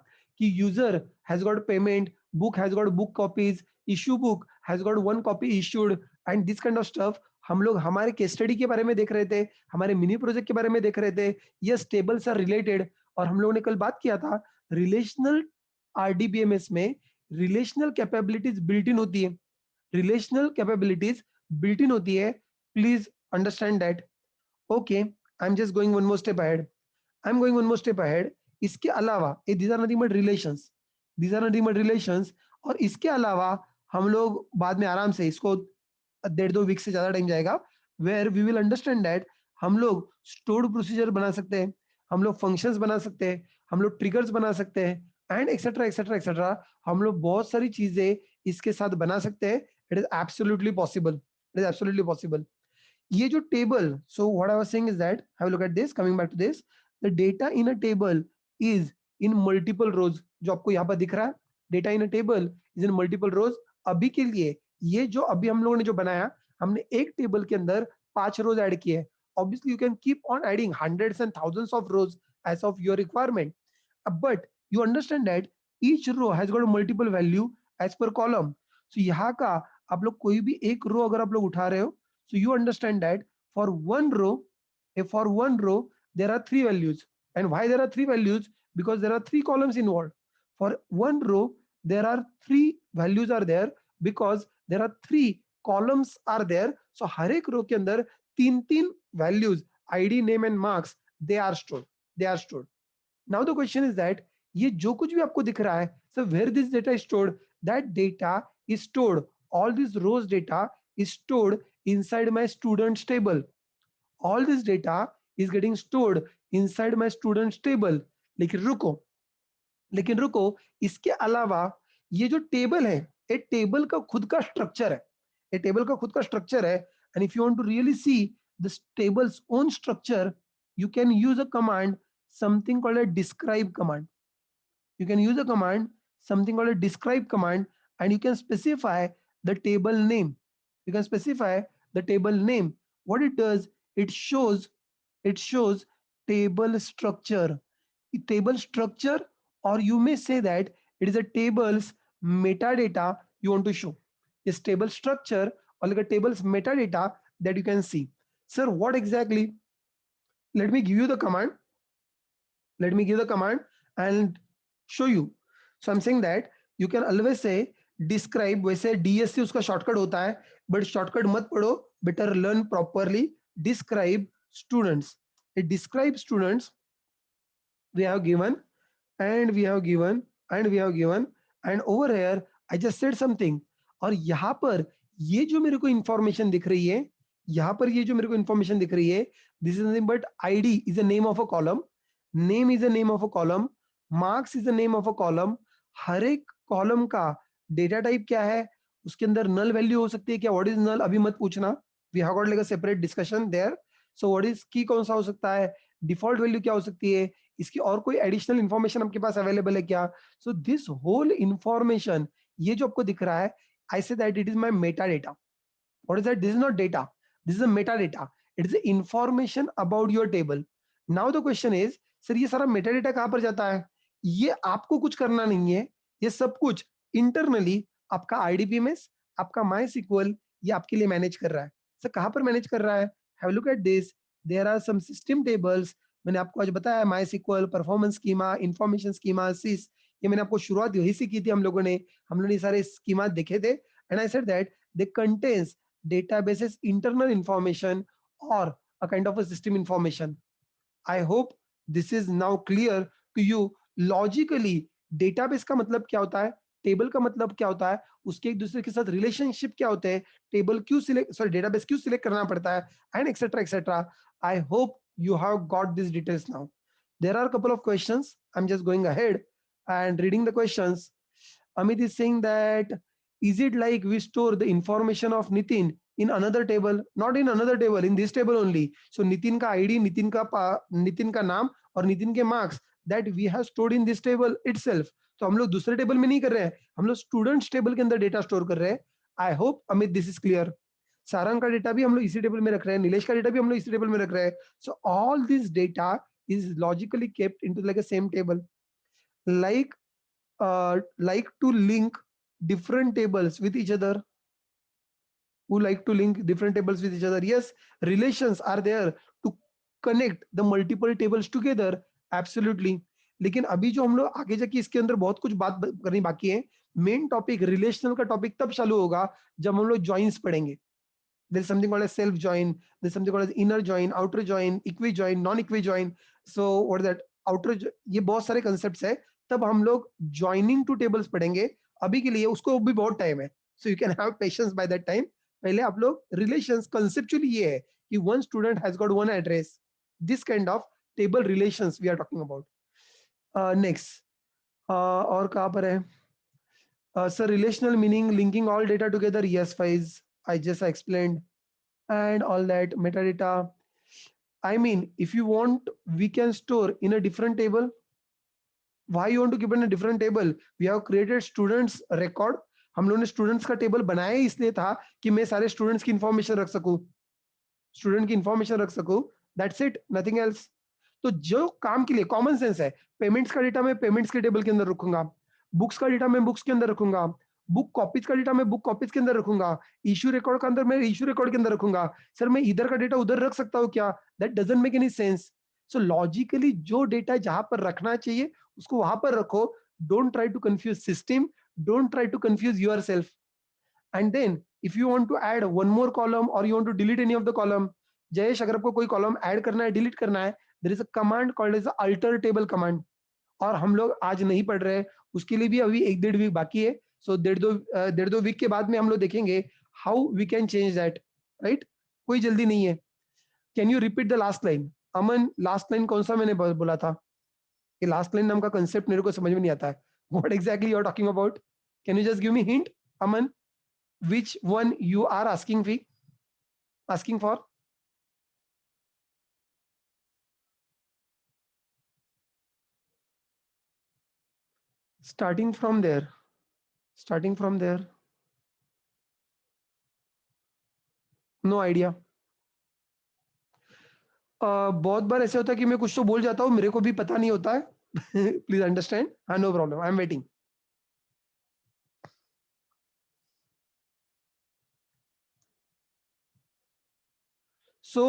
कि user has got payment, book has got book copies, issue book has got one copy issued, and this kind of stuff हम लोग हमारे केस स्टडी के बारे में देख रहे थे, हमारे मिनी प्रोजेक्ट के बारे में देख रहे थे। यस, टेबल्स आर रिलेटेड, और हम लोगों ने कल बात किया था रिलेशनल आरडीबीएमएस में रिलेशनल कैपेबिलिटीज बिल्ट इन होती है, रिलेशनल कैपेबिलिटीज बिल्ट इन होती है। Please understand that. Okay, I am just going one more step ahead, I am going one more step ahead. इसके अलावा these are nothing but relations, these are nothing but relations. और इसके अलावा हम लोग बाद में आराम से इसको 1.5-2 वीक से ज्यादा टाइम जाएगा, where we will understand that हम लोग स्टोर्ड प्रोसीजर बना सकते हैं, हम लोग फंक्शंस बना सकते हैं, हम लोग ट्रिगर्स बना सकते हैं, एंड एक्सेट्रा एक्सेट्रा एक्सेट्रा। हम लोग बहुत सारी चीजें इसके साथ बना सकते हैं। It is absolutely possible, it is absolutely possible. ये जो table, so what I was saying is that, have a look at this, coming back to this, the data in a table is in multiple rows. जो आपको यहाँ पर दिख रहा है, data in a table is in multiple rows. अभी के लिए ये जो अभी हम लोगों ने जो बनाया, हमने एक टेबल के अंदर 5 रोज ऐड किए हैं। Obviously you can keep on adding hundreds and thousands of rows as of your requirement, but you understand that each row has got multiple value as per column. So यहाँ का आप लोग कोई भी एक रो अगर आप लोग उठा रहे हो, so you understand that for one row, if for one row there are 3 values, and why there are 3 values, because there are 3 columns involved. For one row there are 3 values are there because there are 3 columns are there. So हर एक रो के अंदर 3 values, id, name and marks, they are stored, they are stored. Now the question is that ये जो कुछ भी आपको दिख रहा है, so where this data is stored, that data is stored, all these rows data is stored inside my students table. All this data is getting stored inside my students table. लेकिन रुको, इसके अलावा ये जो टेबल है, एक टेबल का खुद का स्ट्रक्चर है, एक टेबल का खुद का स्ट्रक्चर है। And if you want to really see this table's own structure, you can use a command, something called a describe command. You can use a command, something called a describe command, and you can specify the table name. You can specify the table name. What it does, it shows table structure. Table structure, or you may say that it is a table's metadata you want to show. Is table structure or like a table's metadata that you can see. Sir, what exactly? Let me give you the command. Let me give the command and show you. So I'm saying that you can always say describe, वैसे DSC उसका shortcut होता है, but shortcut मत पढ़ो, better learn properly. Describe students. It describe students we have given, and we have given, and we have given, and over here I just said something. और यहाँ पर ये जो मेरे को इंफॉर्मेशन दिख रही है, यहाँ पर ये जो मेरे को इंफॉर्मेशन दिख रही है, this is nothing but ID is a name of a column, name is a name of a column, marks is the name of a column. हर एक कॉलम का डेटा टाइप क्या है, उसके अंदर नल वैल्यू हो सकती है क्या, व्हाट इज नल अभी मत पूछना, we have got like a separate discussion there. So what is की कौन सा हो सकता है, डिफॉल्ट वैल्यू क्या हो सकती है, इसकी और कोई एडिशनल इंफॉर्मेशन आपके पास अवेलेबल है क्या। सो दिस होल इंफॉर्मेशन, ये जो आपको दिख रहा है, I say that it is my meta data. What is that, this is not data, this is a meta data, it is information about your table. Now the question is, sir ये सारा मेटा डेटा कहां पर जाता है, ये आपको कुछ करना नहीं है, ये सब कुछ इंटरनली आपका आईडीबीएमएस, आपका माई सिक्वल, ये आपके लिए मैनेज कर रहा है। सर कहां पर मैनेज कर रहा है, have look at this, there are some system tables. मैंने आपको आज बताया MySQL, performance schema, information schema, sys, ये मैंने आपको शुरुआत यही से की थी, हम लोगों ने ये सारे स्कीमा देखे थे। And I said that they contains databases internal information or a kind of a system information. I hope this is now clear to you. Logically database का मतलब क्या होता है, टेबल का मतलब क्या होता है, उसके एक दूसरे के साथ रिलेशनशिप क्या होते हैं, टेबल क्यों सिलेक्ट सॉरी डेटाबेस क्यों सिलेक्ट करना पड़ता है, and etcetera etcetera. I hope you have got these details now. There are a couple of questions. I'm just going ahead and reading the questions. Amit is saying that, is it like we store the information of Nitin in another table? Not in another table, in this table only. So Nitin ka ID, Nitin ka नाम और नितिन के marks that we have stored in this table itself. तो हम लोग दूसरे टेबल में नहीं कर रहे हैं, हम लोग स्टूडेंट्स टेबल के अंदर डेटा स्टोर कर रहे हैं. I hope Amit this is clear. Sarang का डेटा भी हम लोग इसी टेबल में रख रहे हैं, नीलेश का डेटा भी हम लोग इसी टेबल में रख रहे हैं. So all this data is logically kept into like a same table. Like like to link different tables with each other, who like to link different tables with each other. Yes, relations are there to connect the multiple tables together. Absolutely. लेकिन अभी जो हम लोग आगे जाके इसके अंदर बहुत कुछ बात करनी बाकी है. मेन टॉपिक रिलेशनल का टॉपिक तब चालू होगा जब हम लोग जॉइंस पढ़ेंगे. There is something called as self join, there's something called as inner join, outer join, equi join, non equi join. So what is that ये बहुत सारे concepts है. तब हम लोग joining to tables पढ़ेंगे. अभी के लिए उसको भी बहुत टाइम है, so you can have patience by that time. पहले आप लोग relations conceptually ये है कि one student has got one address, this kind of table relations we are talking about. Next, और कहाँ पर है? Sir, relational meaning linking all data together. Yes, Faiz, I just explained. And all that metadata. I mean, if you want, we can store in a different table. Why you want to keep it in a different table? We have created students record. हम लोगों ने स्टूडेंट्स का टेबल बनाया ही इसलिए था कि मैं सारे स्टूडेंट्स की इंफॉर्मेशन रख सकूं, स्टूडेंट की इंफॉर्मेशन रख सकूं. That's it, nothing else. तो जो काम के लिए कॉमन सेंस है, पेमेंट्स का डेटा मैं पेमेंट्स के टेबल के अंदर रखूंगा, बुक्स का डेटा मैं बुक्स के अंदर रखूंगा, बुक कॉपीज का डेटा मैं बुक कॉपीज के अंदर रखूंगा, इशू रिकॉर्ड का अंदर मैं इशू रिकॉर्ड के अंदर रखूंगा. सर मैं इधर का डेटा उधर रख सकता हूँ क्या? That doesn't make any sense. So logically जो डेटा जहां पर रखना चाहिए उसको वहां पर रखो. Don't try to confuse system, don't try to confuse yourself. And then if you want to add one more column or you want to delete any of the column, Jayesh अगर आपको कोई कॉलम ऐड करना है, डिलीट करना है, there is a command called as alter table command. और हम लोग आज नहीं पढ़ रहे हैं, उसके लिए भी अभी 1-1.5 वीक बाकी है. सो 1.5 वीक के बाद में हम लोग देखेंगे how we can change that. Right, कोई जल्दी नहीं है. Can you repeat the last line? Aman, last line कौन सा मैंने बोला था? ये लास्ट लाइन नाम का कंसेप्ट मेरे को समझ में नहीं आता है. What exactly you are talking about? Can you just give me hint Aman? Which one you are asking for? Starting from there, starting from there. No idea. बहुत बार ऐसे होता है कि मैं कुछ तो बोल जाता हूँ, मेरे को भी पता नहीं होता है. Please understand. हाँ, no problem, I am waiting. So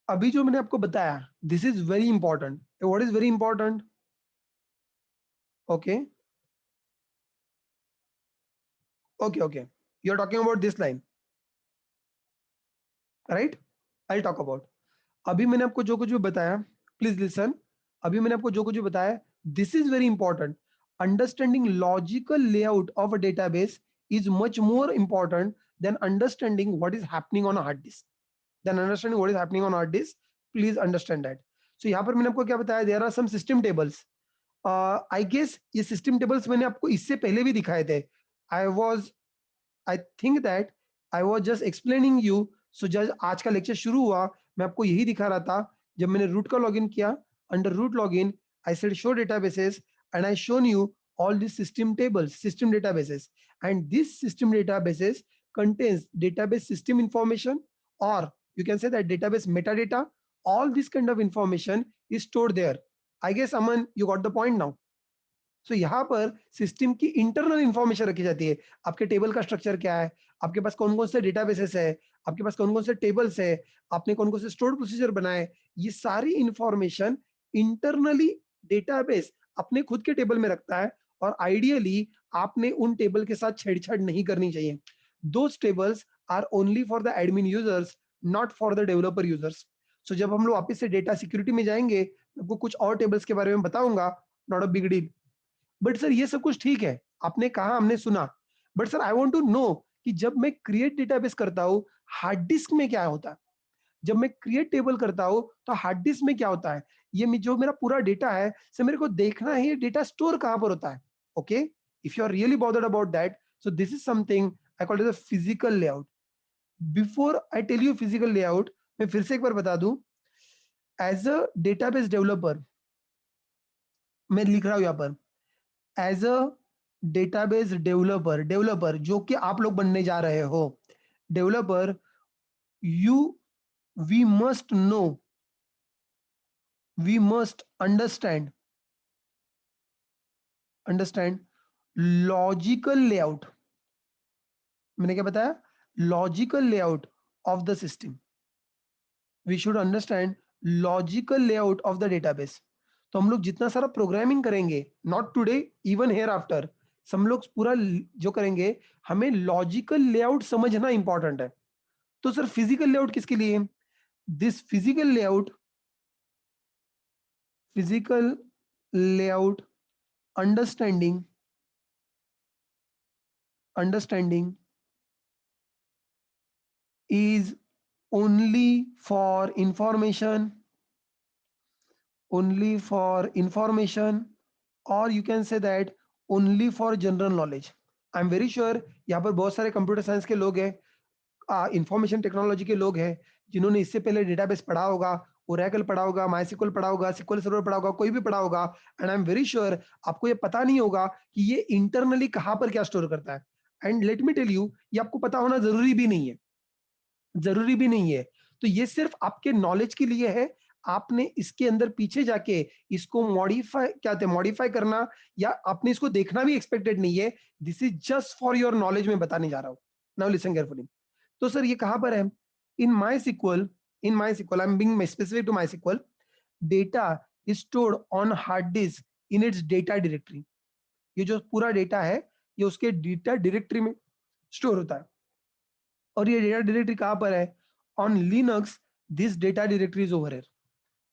अभी जो मैंने आपको बताया, this is very important. What is very important? Okay okay okay, you are talking about this line, right? I talk about. अभी मैंने आपको जो कुछ भी बताया, प्लीज लिसन. अभी मैंने आपको जो कुछ भी बताया, this is very important. Understanding logical layout of a database is much more important than understanding what is happening on a hard disk. Than understanding what is happening on a hard disk. Please understand that. So यहाँ पर मैंने आपको क्या बताया? There are some system tables. I guess ये system tables मैंने आपको इससे पहले भी दिखाए थे. I think that I was just explaining you. So जब आज का लेक्चर शुरू हुआ, मैं आपको यही दिखा रहा था. जब मैंने रूट का लॉगिन किया, under root login I said show databases and I shown you all these system tables, system databases, and this system databases contains database system information, or you can say that database metadata. All this kind of information is stored there. I guess Aman, you got the point now. सो यहाँ पर सिस्टम की इंटरनल इंफॉर्मेशन रखी जाती है. आपके टेबल का स्ट्रक्चर क्या है, आपके पास कौन कौन से डेटाबेसेस है, आपके पास कौन कौन से टेबल्स है, आपने कौन कौन से स्टोर प्रोसीजर बनाए, ये सारी इंफॉर्मेशन इंटरनली डेटाबेस अपने खुद के टेबल में रखता है. और आइडियली आपने उन टेबल के साथ छेड़छाड़ नहीं करनी चाहिए. Those tables are only for the admin users, not for the developer users. So जब हम लोग वापस से डेटा सिक्योरिटी में जाएंगे, आपको कुछ और टेबल्स के बारे में बताऊंगा, not a big deal. But sir ये सब कुछ ठीक है, आपने कहा, हमने सुना, but sir I want to know कि जब मैं क्रिएट डेटाबेस करता हूँ, हार्ड डिस्क में क्या होता है? जब मैं क्रिएट टेबल करता हूँ तो हार्ड डिस्क में क्या होता है? ये जो मेरा पूरा डेटा है, से मेरे को देखना है ये डेटा स्टोर कहाँ पर होता है। Okay, if you are really bothered about that, so this is something I call it the physical layout. Before I tell you physical layout, मैं फिर से एक बार बता दूं, एज अ डेटाबेस डेवलपर, मैं लिख रहा हूं यहां पर, as a database developer, developer जो कि आप लोग बनने जा रहे हो, developer, you, we must know, we must understand logical layout. मैंने क्या बताया? Logical layout of the system. We should understand logical layout of the database. तो हम लोग जितना सारा प्रोग्रामिंग करेंगे, not today, even hereafter, हम लोग पूरा जो करेंगे, हमें लॉजिकल लेआउट समझना इंपॉर्टेंट है। तो सर फिजिकल लेआउट किसके लिए? This physical layout understanding is only for information, only for information, or you can say that only for general knowledge. I am very sure यहाँ पर बहुत सारे कंप्यूटर साइंस के लोग हैं, इंफॉर्मेशन टेक्नोलॉजी के लोग हैं, जिन्होंने इससे पहले डेटाबेस पढ़ा होगा, ओरेकल पढ़ा होगा, माइसिक्वल पढ़ा होगा, सिक्वल सर्वर पढ़ा होगा, कोई भी पढ़ा होगा। And I am very sure आपको ये पता नहीं होगा कि ये इंटरनली कहाँ पर क्या स्टोर करता है। And let me tell you, ये आपको पता होना जरूरी भी नहीं है, जरूरी भी नहीं है। तो ये सिर्फ आपके नॉलेज के लिए है। आपने इसके अंदर पीछे जाके इसको मॉडिफाई, क्या थे, मॉडिफाई करना, या आपने इसको देखना भी एक्सपेक्टेड नहीं है। This is just for your knowledge, में बताने जा रहा हूं। Now listen carefully. तो सर ये कहां पर है? In MySQL, I am being specific to MySQL, data is stored on hard disk in its data directory. ये जो पूरा डेटा है, ये उसके डेटा डायरेक्टरी में स्टोर होता है। और ये डेटा डायरेक्टरी कहां पर है? On Linux this data directory is over here,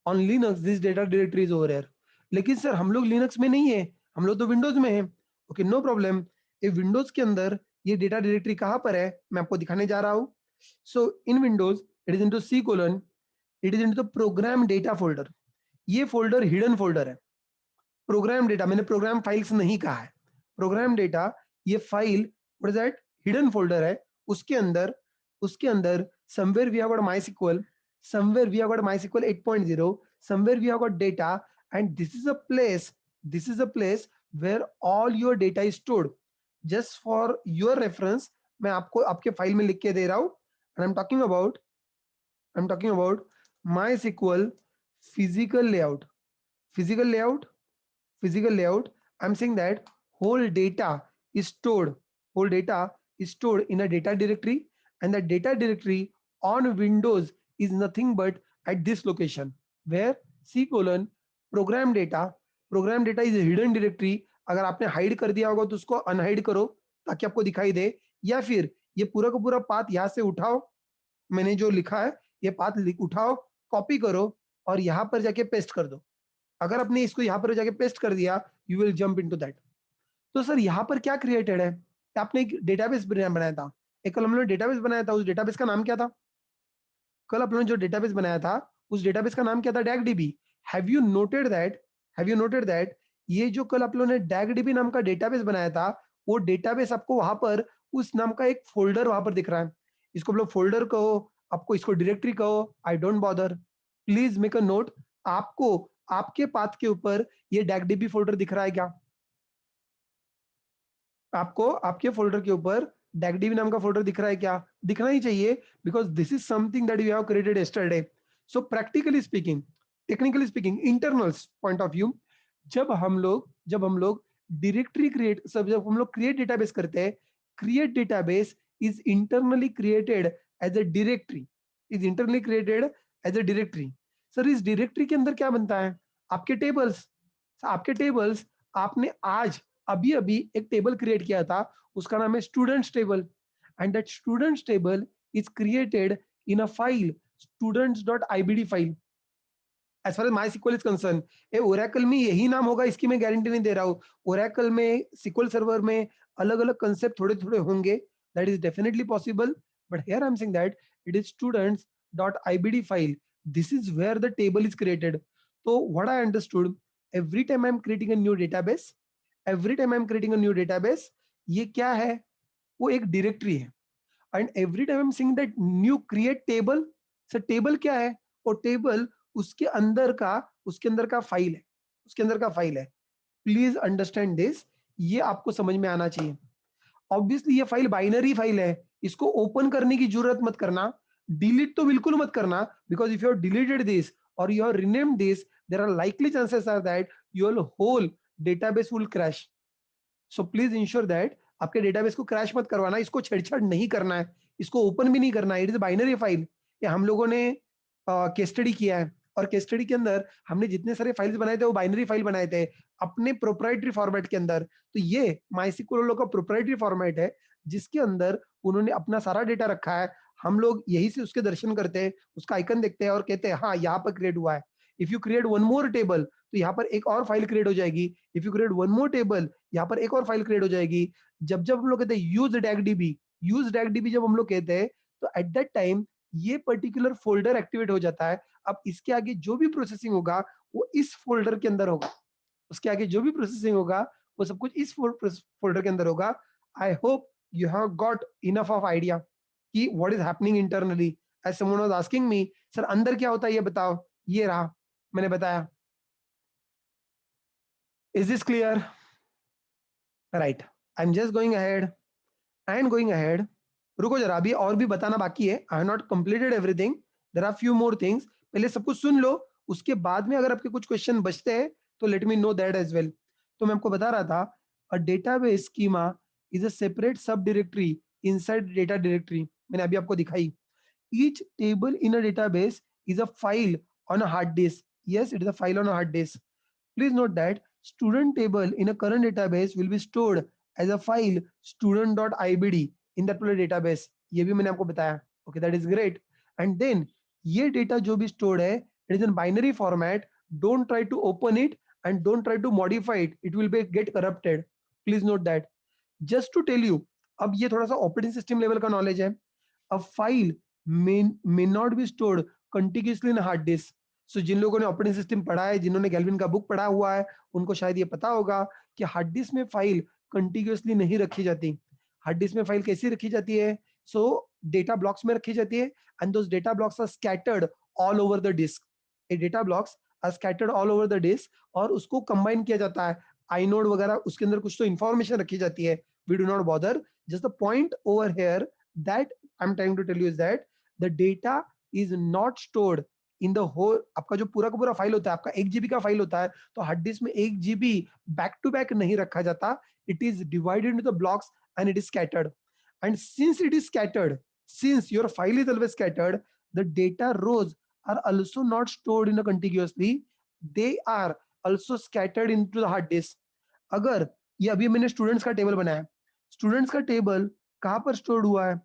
on Linux this data directory is over here. लेकिन सर हम लोग लिनक्स में नहीं है, हम लोग तो विंडोज में है। Okay, no problem. ये विंडोज के अंदर ये डेटा डायरेक्टरी कहां पर है, मैं आपको दिखाने जा रहा हूं। So in Windows it is into C colon, it is into the program data folder. ये फोल्डर हिडन फोल्डर है। प्रोग्राम डेटा, मैंने प्रोग्राम फाइल्स नहीं कहा है, प्रोग्राम डेटा, ये file what is that, hidden folder है। उसके अंदर somewhere we have got MySQL, somewhere we have got MySQL 8.0, somewhere we have got data, and this is a place where all your data is stored. Just for your reference, मैं आपको आपके फाइल में लिख के दे रहा हूं। and I'm talking about MySQL physical layout, physical layout, physical layout. I'm saying that whole data is stored, whole data is stored in a data directory, and the data directory on Windows is nothing but at this location, where C colon program data, program data is a hidden directory. अगर आपने हाइड कर दिया होगा तो उसको अनहाइड करो ताकि आपको दिखाई दे, या फिर ये पूरा का पूरा पाथ यहाँ से उठाओ, मैंने जो लिखा है ये पाथ उठाओ, कॉपी करो और यहाँ पर जाके पेस्ट कर दो। अगर आपने इसको यहाँ पर जाके पेस्ट कर दिया, you will jump into that. तो सर यहाँ पर क्या क्रिएटेड है? आपने एक डेटाबेस बनाया था, एक कल हमने डेटाबेस बनाया था, उस डेटाबेस का नाम क्या था? कल आपने जो डेटाबेस बनाया था, उस डेटाबेस का नाम क्या था? डैगडीबी। Have you noted that, have you noted that ये जो कल आप लोगों ने डैगडीबी नाम का डेटाबेस बनाया था, वो डेटाबेस आपको वहां पर उस नाम का एक फोल्डर वहां पर दिख रहा है। इसको आप लोग फोल्डर कहो, आपको इसको डायरेक्टरी कहो, I don't bother. Please make a note, आपको आपके पाथ के ऊपर ये डैगडीबी फोल्डर दिख रहा है क्या? आपको आपके फोल्डर के ऊपर डैगडीबी नाम का फोल्डर दिख रहा है क्या? दिखना ही चाहिए, because this is something that we have created yesterday. So practically speaking, technically speaking, internals point of view, जब हम लोग डायरेक्टरी क्रिएट, सब जब हम लोग क्रिएट डेटाबेस करते हैं, create database is internally created as a directory, is internally created as a directory. Sir इस डायरेक्टरी के अंदर क्या बनता है? आपके टेबल्स, आपके टेबल्स। आपने आज अभी अभी एक टेबल क्रिएट किया था, उसका नाम है students table, and that students table is created in a file students.ibd file. As far as MySQL is concerned, ए ओरेकल में यही नाम होगा इसकी मैं गारंटी नहीं दे रहा हूँ. ओरेकल में सिक्वल सर्वर में अलग अलग कंसेप्ट थोड़े थोड़े होंगे, that is definitely possible. But here I am saying that it is students dot IBD file. This is where the table is created. So what I understood, every time I am creating a new database, every time I am creating a new database, ये क्या है, वो एक डायरेक्टरी है. And every time I am saying that new create table. Sir table क्या है, और टेबल उसके अंदर का फाइल है, उसके अंदर का फाइल है. प्लीज अंडरस्टैंड दिस, ये आपको समझ में आना चाहिए. ऑब्वियसली ये फाइल बाइनरी फाइल है, इसको ओपन करने की जरूरत मत करना, डिलीट तो बिल्कुल मत करना, because if you have deleted this और you have renamed this, there are likely chances are that your whole database will crash. So please ensure that आपके डेटाबेस को क्रैश मत करवाना, इसको छेड़छाड़ नहीं करना है, इसको ओपन भी नहीं करना है. It is binary file. ये हम लोगों ने केस स्टडी किया है, और केस स्टडी के अंदर हमने जितने सारे फाइल्स बनाए थे वो बाइनरी फाइल बनाए थे अपने प्रोप्राइटरी फॉर्मेट के अंदर. तो ये माइसिक्यूएल का प्रोप्राइटरी फॉर्मेट है, जिसके अंदर उन्होंने अपना सारा डेटा रखा है. हम लोग यही से उसके दर्शन करते हैं, उसका आइकन देखते हैं और कहते हैं हाँ यहाँ पर क्रिएट हुआ है. If you create one more table तो यहाँ पर एक और फाइल क्रिएट हो जाएगी. If you create one more table, यहाँ पर एक और फाइल क्रिएट हो जाएगी. जब जब हम लोग कहते हैं यूज डैग डीबी जब हम लोग कहते हैं, तो एट दैट टाइम ये पर्टिकुलर फोल्डर एक्टिवेट हो जाता है. अब इसके आगे जो भी प्रोसेसिंग होगा वो इस फोल्डर के अंदर होगा, उसके आगे जो भी प्रोसेसिंग होगा वो सब कुछ इस फोल्डर के अंदर होगा. I hope you have got enough of idea कि what is happening internally. As someone was asking me, sir अंदर क्या होता है ये बताओ. ये रहा, मैंने बताया. Is this clear? Right, I am just going ahead and going ahead. रुको जरा, अभी और भी बताना बाकी है. I have not completed everything, there are few more things. पहले सब कुछ सुन लो, उसके बाद में अगर आपके कुछ क्वेश्चन बचते हैं तो let me know that as well. तो मैं आपको बता रहा था, a database schema is a separate subdirectory inside data directory. मैंने अभी आपको दिखाई. Each table in a database is a file on a hard disk. Yes, it is a file on a hard disk. Please note that student table in a current database will be stored as a file student.ibd in that particular database. ये भी मैंने आपको बताया. Okay, that is great. And then ये data जो भी stored है, it is in binary format. Don't try to open it and don't try to modify it. It will be get corrupted. Please note that. Just to tell you, अब ये थोड़ा सा ऑपरेटिंग सिस्टम लेवल का नॉलेज है. A file may not be stored contiguously in a hard disk. सो जिन लोगों ने ऑपरेटिंग सिस्टम पढ़ा है, जिन्होंने गैल्विन का बुक पढ़ा हुआ है, उनको शायद ये पता होगा कि हार्ड डिस्क में फाइल कंटिन्यूअसली नहीं रखी जाती. हार्ड डिस्क में फाइल कैसी रखी जाती है? सो डेटा ब्लॉक्स में रखी जाती है, and those data blocks are scattered all over the disk. A data blocks are scattered all over the disk, और उसको कंबाइन किया जाता है. आईनोड वगैरह उसके अंदर कुछ तो इंफॉर्मेशन रखी जाती है. We do not bother. Just the point over here that I am trying to tell you is that the data is not stored in the whole. आपका जो पूरा का पूरा फाइल होता है, आपका 1 GB का फाइल होता है, तो हार्ड डिस्क में 1 GB बैक टू बैक नहीं रखा जाता. It is divided into the blocks and it is scattered. And since it is scattered, since your file is always scattered, the data rows are also not stored in a contiguously, they are also scattered into the hard disk. अगर ये अभी मैंने स्टूडेंट्स का टेबल बनाया, स्टूडेंट्स का टेबल कहां पर स्टोर्ड हुआ है?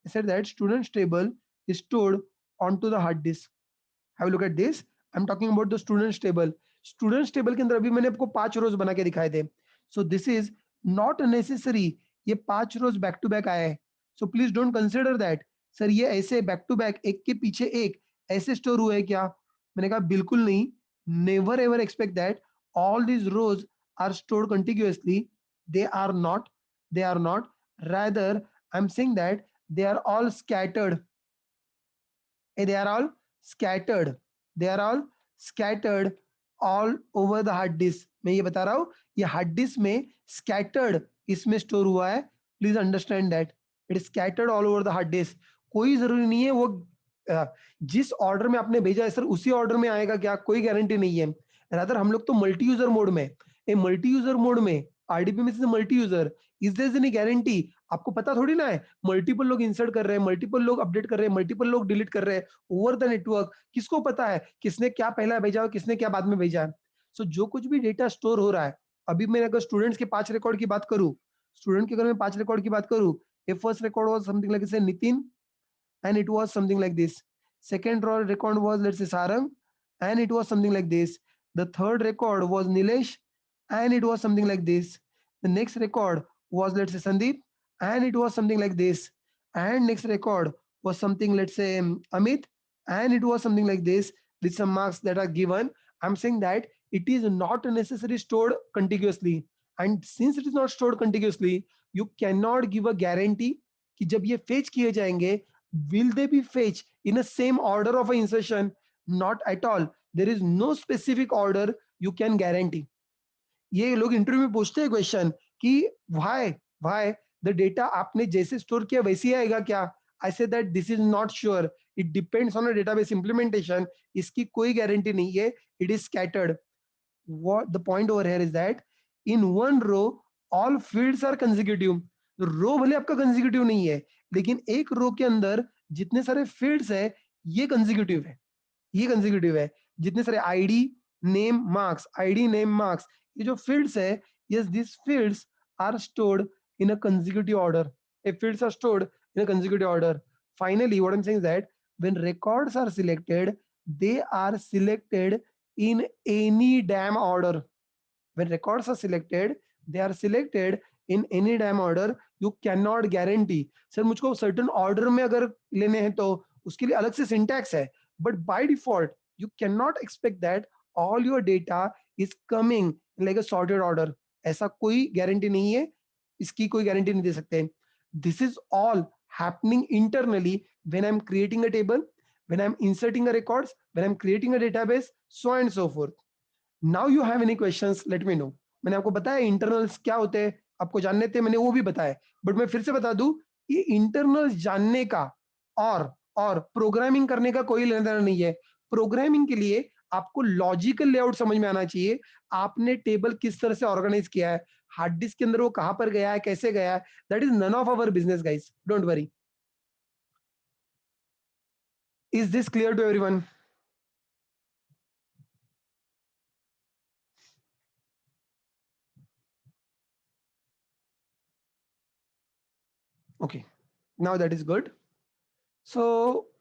I said that students table is stored onto the hard disk. Have a look at this. I'm talking about the students table. Students table के अंदर अभी मैंने आपको 5 रोज बना के दिखाए थे. So this is not necessary. ये 5 रोज बैक टू बैक आया है. So please don't consider that. Sir ये ऐसे बैक टू बैक एक के पीछे एक ऐसे स्टोर हुए हैं क्या? मैंने कहा बिल्कुल नहीं. Never ever expect that all these rows are stored contiguously. They are not. They are not. Rather, I'm saying that they are all scattered. They are all scattered. They are all scattered all over the hard disk. मैं ये बता रहा हूँ, ये हार्ड डिस्क में scattered इसमें स्टोर हुआ है. Please understand that it is scattered all over the hard disk. कोई जरूरी नहीं है वो जिस ऑर्डर में आपने भेजा है सर उसी ऑर्डर में आएगा क्या, कोई गारंटी नहीं है. रादर हम लोग तो मल्टी यूजर मोड में, ए मल्टी यूजर मोड में आरडीपी में से multi user, is there any guarantee? आपको पता थोड़ी ना है, मल्टीपल लोग इंसर्ट कर रहे हैं, मल्टीपल लोग अपडेट कर रहे हैं, मल्टीपल लोग डिलीट कर रहे हैं ओवर द नेटवर्क. किसको पता है किसने क्या पहला भेजा और किसने क्या बाद में भेजा है? सो जो कुछ भी डेटा स्टोर हो रहा है, अभी मैं अगर स्टूडेंट्स के 5 रिकॉर्ड की बात करूं, स्टूडेंट के अगर मैं 5 रिकॉर्ड की बात करूं, a first record was something like say Nitin, and it was something like this. Second record was, let's say, Sarang, and it was something like this. The third record was Nilesh, and it was something like this. The next record was, let's say, Sandeep, and it was something like this. And next record was something, let's say, Amit, and it was something like this, with some marks that are given. I'm saying that it is not necessarily stored contiguously, and since it is not stored contiguously, you cannot give a guarantee कि जब ये fetch किए जाएंगे, will they be fetched in a same order of insertion? Not at all. There is no specific order you can guarantee. ये लोग इंटरव्यू में पूछते हैं क्वेश्चन कि व्हाई द डेटा आपने जैसे स्टोर किया वैसे ही आएगा क्या? I say that this is not sure, it depends on a database implementation. इसकी कोई गारंटी नहीं है, it is scattered. what the point over here is that in one row all fields are consecutive. रो भले आपका कंसेक्यूटिव नहीं है, लेकिन एक रो के अंदर जितने सारे फील्ड्स है ये कंसेक्यूटिव है, ये कंसेक्यूटिव है. जितने सारे ID name marks, ID name marks, ये जो फील्ड्स है, yes, these fields are stored in a consecutive order. If fields are stored in a consecutive order, finally what I'm saying is that when records are selected, they are selected in any damn order. When records are selected, they are selected in any damn order. You cannot guarantee sir मुझको certain order में अगर लेने हैं तो उसके लिए अलग से syntax है, but by default you cannot expect that all your data is coming in like a sorted order. ऐसा कोई guarantee नहीं है, इसकी कोई guarantee नहीं दे सकते. This is all happening internally when I'm creating a table, when I'm inserting a records, when I'm creating a database, so on and so forth. Now you have any questions, late me no. मैंने आपको बताया इंटरनल्स क्या होते हैं, आपको जानने थे, मैंने वो भी बताया, बट मैं फिर से बता दूं, ये इंटरनल्स जानने का और प्रोग्रामिंग करने का कोई लेना देना नहीं है. प्रोग्रामिंग के लिए आपको लॉजिकल लेआउट समझ में आना चाहिए. आपने टेबल किस तरह से ऑर्गेनाइज किया है, हार्ड डिस्क के अंदर वो कहां पर गया है, कैसे गया है, that is none of our business guys, don't worry. Is this clear to everyone? Okay, now that is good. So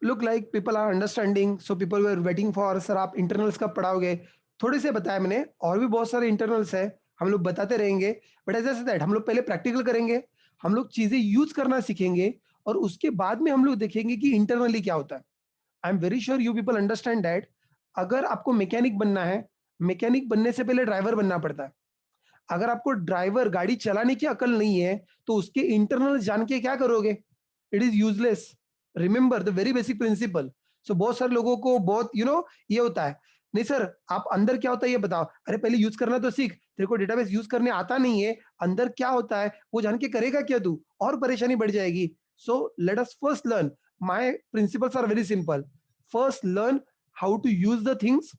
look like people are understanding. So people were waiting for sir आप इंटरनल्स कब पढ़ाओगे. थोड़े से बताया मैंने, और भी बहुत सारे इंटरनल्स है, हम लोग बताते रहेंगे. बट एज आई दैट हम लोग पहले प्रैक्टिकल करेंगे, हम लोग चीजें यूज करना सीखेंगे, और उसके बाद में हम लोग देखेंगे कि इंटरनली क्या होता है. I am very sure you people understand that अगर आपको मैकेनिक बनना है, मैकेनिक बनने से पहले ड्राइवर बनना पड़ता है. अगर आपको ड्राइवर गाड़ी चलाने की अकल नहीं है तो उसके इंटरनल जान के क्या करोगे, it is useless. Remember the very basic principle. So बहुत सारे लोगों को बहुत ये होता है, नहीं सर आप अंदर क्या होता है ये बताओ. अरे पहले यूज करना तो सीख, तेरे को डेटाबेस यूज करने आता नहीं है, अंदर क्या होता है वो जान के करेगा क्या तू, और परेशानी बढ़ जाएगी. So let us first learn. My principles are very simple. First learn how to use the things.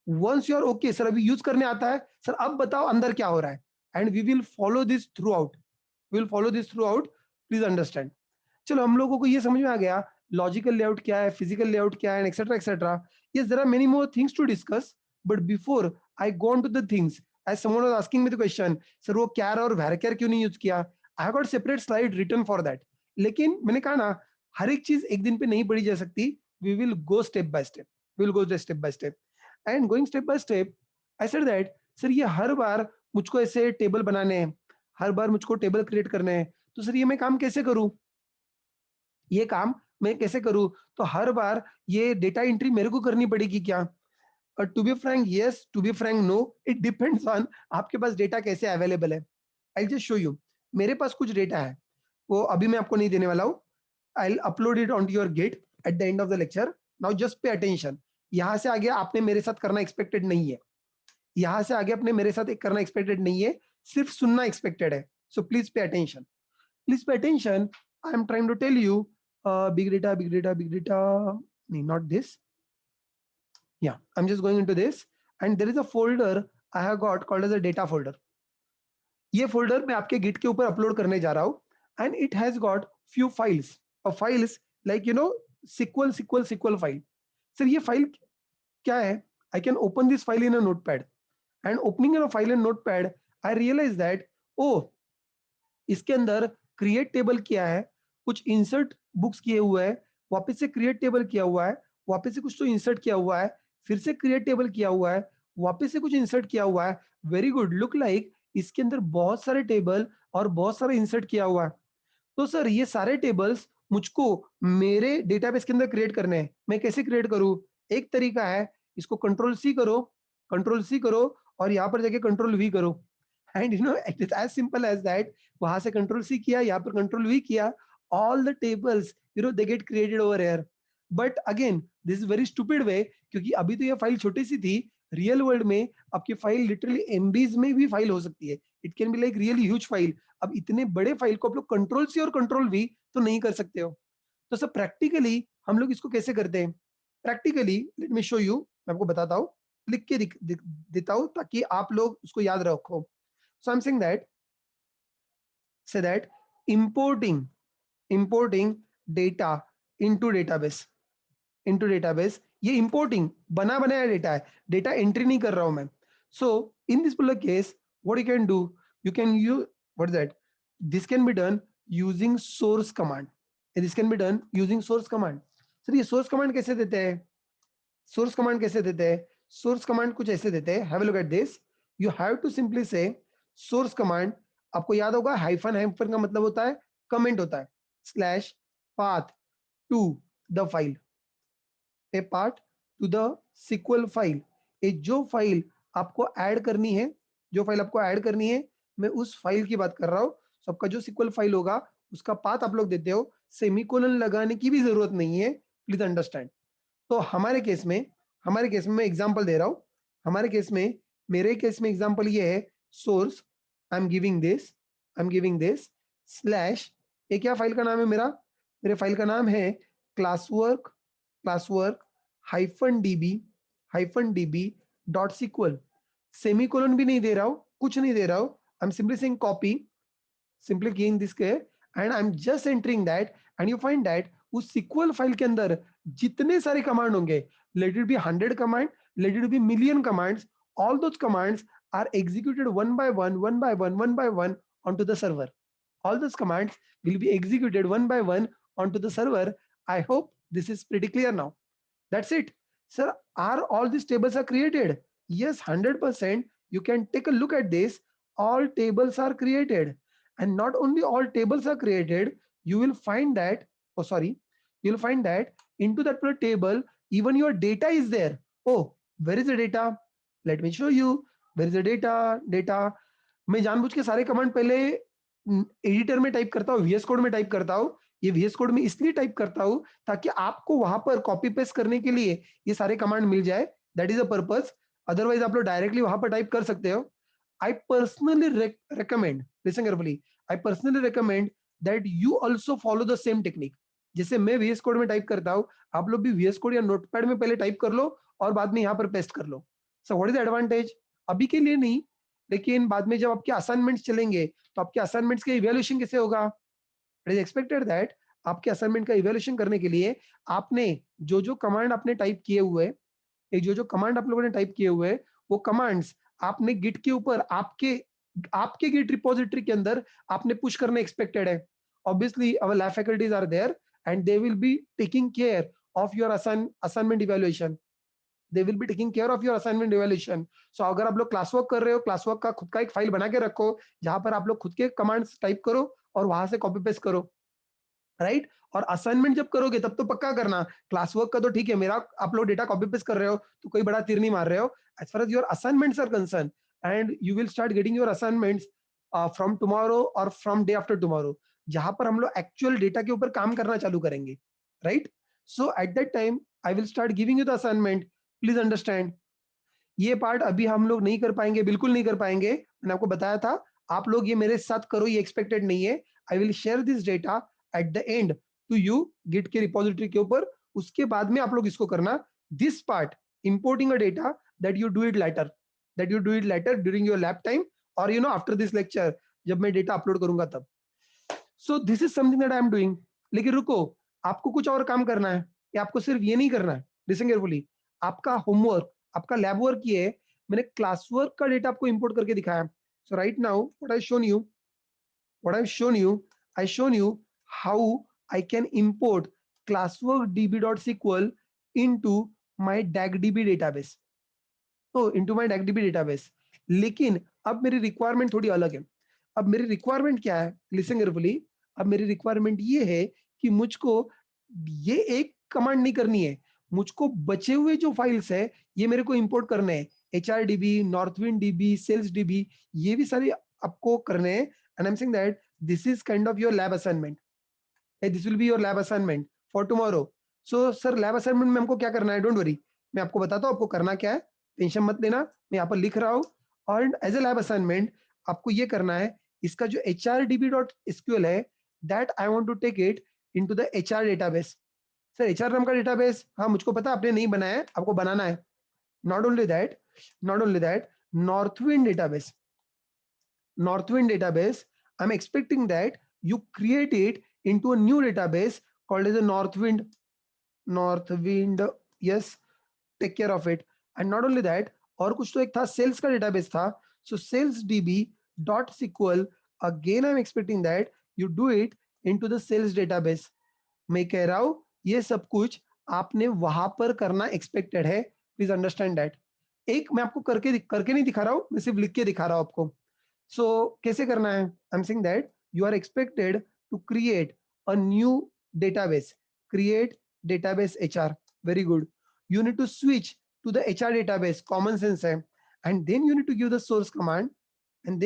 Once you are okay sir अभी यूज करने आता है, सर अब बताओ अंदर क्या हो रहा है, and we will follow this throughout, will follow this throughout. Please understand. चलो हम लोगों को ये समझ में आ गया लॉजिकल लेआउट क्या है, फिजिकल लेआउट क्या है, etcetera etcetera. Yes there are many more things to discuss, but before I go on to the things, as someone was asking me the question, sir वो कैर और varchar क्यों नहीं यूज किया, I have got separate slide written for that. लेकिन मैंने कहा ना, हर एक चीज एक दिन पे नहीं पढ़ी जा सकती. We will go step by step, we will go step by step. And going step by step, I said that sir ये हर बार मुझको ऐसे टेबल बनाने हैं, हर बार मुझको टेबल क्रिएट करने हैं, तो सर ये मैं काम कैसे करूं, ये काम मैं कैसे करूं. तो हर बार ये डेटा एंट्री मेरे को करनी पड़ेगी क्या? To be frank yes, to be frank no, it depends on आपके पास डेटा कैसे अवेलेबल है. I just show you. मेरे पास कुछ डेटा है, वो अभी मैं आपको नहीं देने वाला हूँ. I upload it on to your gate at the end of the lecture. Now just pay attention. यहां से आगे आपने मेरे साथ करना एक्सपेक्टेड नहीं है, यहां से आगे अपने मेरे साथ एक करना एक्सपेक्टेड नहीं है, सिर्फ सुनना एक्सपेक्टेड है. So please pay attention, please pay attention. I am trying to tell you big data, big data, big data. No, not this. Yeah, I'm just going into this, and there is a folder I have got called as a data folder. ये folder मैं आपके git के ऊपर upload करने जा रहा हूँ, and it has got few files. Files like SQL file. Sir ये file क्या है? I can open this file in a notepad, and opening in a file in notepad, I realize that oh, इसके अंदर क्रिएट टेबल किया है, कुछ इंसर्ट बुक्स किए हुए हैं, वापस से क्रिएट टेबल किया हुआ है, वापस से कुछ तो इंसर्ट किया हुआ है, फिर से क्रिएट टेबल किया हुआ है, वापस से कुछ इंसर्ट किया हुआ है। वेरी गुड, लुक लाइक इसके अंदर बहुत सारे टेबल और बहुत सारा इंसर्ट किया हुआ है। तो सर ये सारे टेबल्स मुझको मेरे डेटाबेस के अंदर क्रिएट करने हैं, मैं कैसे क्रिएट करूं? एक तरीका है, इसको कंट्रोल सी करो और यहाँ पर जाके कंट्रोल वी करो, and you know it is as simple as that. वहां से कंट्रोल सी किया, यहाँ पर कंट्रोल वी किया, all the tables you know they get created over here. But again this is very stupid way, क्योंकि अभी तो ये फाइल छोटी सी थी, रियल वर्ल्ड में आपकी फाइल लिटरली एमबीज में भी फाइल हो सकती है, it can be like really huge file. अब इतने बड़े फाइल को आप लोग कंट्रोल सी और कंट्रोल वी तो नहीं कर सकते हो। तो सर प्रैक्टिकली हम लोग इसको कैसे करते हैं? Practically let me show you, मैं आपको बताता हूँ, लिख के देता हूँ ताकि आप लोग उसको याद रखो। So I am saying that, say that importing data into database, ये importing बना बनाया डेटा है, डेटा एंट्री नहीं कर रहा हूं मैं। So in this particular case what you can do, you can use, what is that, this can be done using source command, this can be done using source command। Sir ये source command कैसे देते हैं? सोर्स कमांड कैसे देते हैं? सोर्स कमांड कुछ ऐसे देते हैं, have a look at this. You have to simply say source command, आपको याद होगा हाइफन, हाइफन का मतलब होता है कमेंट होता है, slash path to the file, a part to the SQL file. ये जो फाइल आपको ऐड करनी है, जो फाइल आपको ऐड करनी है, मैं उस फाइल की बात कर रहा हूँ। सबका जो सिक्वल फाइल होगा उसका पाथ आप लोग देते हो, सेमीकोलन लगाने की भी जरूरत नहीं है, प्लीज अंडरस्टैंड। तो हमारे केस में मैं एग्जांपल दे रहा हूं। हमारे केस में, मेरे केस में एग्जांपल ये है, source I am giving this slash, ये क्या फाइल का नाम है मेरा? मेरे फाइल का नाम है classwork hyphen DB dot SQL. Semicolon भी नहीं दे रहा हूं, कुछ नहीं दे रहा हूं, आई am simply saying copy, simply keying this here, and I'm just entering that, and you find that उस SQL फाइल के अंदर जितने सारे कमांड होंगे, let it be 100 command, let it be million commands, all those commands are executed one by one onto the server. All those commands will be executed one by one onto the server. I hope this is pretty clear now. That's it. Sir, are all these tables are created? Yes, 100%. You can take a look at this. All tables are created. And not only all tables are created, you will find that, oh sorry, you'll find that into that particular table, even your data is there. Oh, where is the data? Let me show you. Where is the data? Data. मैं जानबूझ के सारे कमांड पहले एडिटर में टाइप करता हूँ, वीएस कोड में टाइप करता हूँ। ये वीएस कोड में इसलिए टाइप करता हूँ ताकि आपको वहां पर कॉपी पेस्ट करने के लिए ये सारे कमांड मिल जाए, that is a purpose. Otherwise आप लोग डायरेक्टली वहां पर टाइप कर सकते हो। I personally recommend, listen carefully, I personally recommend that you also follow the same technique। जैसे मैं वीएस कोड में टाइप करता हूँ, आप लोग भी वीएस कोड या नोटपैड में पहले टाइप कर लो और बाद में यहाँ पर पेस्ट कर लो। So what is the advantage? अभी के लिए नहीं, लेकिन बाद में जब आपके असाइनमेंट्स चलेंगे तो आपके असाइनमेंट्स का इवैल्यूएशन कैसे होगा? इट इज एक्सपेक्टेड दैट आपके असाइनमेंट का इवैल्यूएशन करने के लिए आपने जो जो कमांड आपने टाइप किए हुए, ये जो जो कमांड आप लोगों ने टाइप किए हुए, वो कमांड्स आपने गिट के ऊपर आपके आपके गिट रिपोजिटरी के अंदर आपने पुश करने एक्सपेक्टेड है। Obviously our lab faculties are there and they will be taking care of your assignment evaluation, they will be taking care of your assignment evaluation. So अगर आप लोग क्लास वर्क कर रहे हो, क्लास वर्क का खुद का एक फाइल बना के रखो जहां पर आप लोग खुद के कमांड्स टाइप करो और वहां से कॉपी पेस्ट करो, राइट? और असाइनमेंट जब करोगे तब तो पक्का करना, क्लास वर्क का तो ठीक है, मेरा आप लोग डेटा कॉपी पेस्ट कर रहे हो तो कोई बड़ा तीर नहीं मार रहे हो। As far as your assignments are concern, and you will start getting your assignments from tomorrow और फ्रॉम डे आफ्टर टुमारो, जहां पर हम लोग एक्चुअल डेटा के ऊपर काम करना चालू करेंगे, right? So at that time I will start giving you the assignment, please understand. ये पार्ट अभी हम लोग नहीं कर पाएंगे, बिल्कुल नहीं कर पाएंगे, मैंने आपको बताया था। आप लोग ये मेरे साथ करो, ये एक्सपेक्टेड नहीं है। I will share this data at the end to you git के रिपोजिटरी के ऊपर, उसके बाद में आप लोग इसको करना। This part importing a data, that you do it later, during your lab time, और you know after this lecture जब मैं डेटा अपलोड करूंगा तब। So this is something that I am doing. लेकिन रुको, आपको कुछ और काम करना है, या आपको सिर्फ ये नहीं करना है, लिसन केयरफुली। आपका होमवर्क, आपका लैब वर्क ये है, मैंने क्लास वर्क का डेटा आपको इंपोर्ट करके दिखाया। So right now what I shown you, what I've shown you, I shown you how I can import classwork db.sql into my DAGDB database. तो into my DAGDB database. लेकिन अब मेरी रिक्वायरमेंट थोड़ी अलग है. अब मेरी रिक्वायरमेंट क्या है? Listen carefully. अब मेरी रिक्वायरमेंट ये है कि मुझको ये एक कमांड नहीं करनी है, मुझको बचे हुए जो फाइल्स है ये मेरे को इंपोर्ट करने हैं. HRDB, Northwind DB, Sales DB, ये भी सारे आपको करने हैं. And I am saying that this is kind of your lab assignment. This will be your lab assignment for tomorrow. So sir lab assignment में हमको क्या करना है? डोंट वरी, मैं आपको बताता हूँ आपको करना क्या है, टेंशन मत लेना. मैं यहाँ पर लिख रहा हूँ. और एज ए लैब असाइनमेंट आपको ये करना है, इसका जो HRDB.SQL है, that I want to take it into the HR database. Sir HR नाम का डेटाबेस, हाँ मुझको पता आपने नहीं बनाया है, आपको बनाना है. Not only that, Northwind database. Northwind database, I'm expecting that you create it into a new database called as a Northwind. Yes, take care of it. And not only that, और कुछ तो एक था सेल्स का डेटाबेस था. So sales db dot sql, again I'm expecting that you do it into the sales database. मैं कह रहा हूं ये सब कुछ आपने वहां पर करना एक्सपेक्टेड है. Please understand that. एक मैं आपको करके करके नहीं दिखा रहा हूं, मैं सिर्फ लिख के दिखा रहा हूं आपको. सो कैसे करना है? I am saying that you are expected to create a new database. Create database HR. Very good. You need to switch to the HR database. Common sense है. And then you need to give the source command. And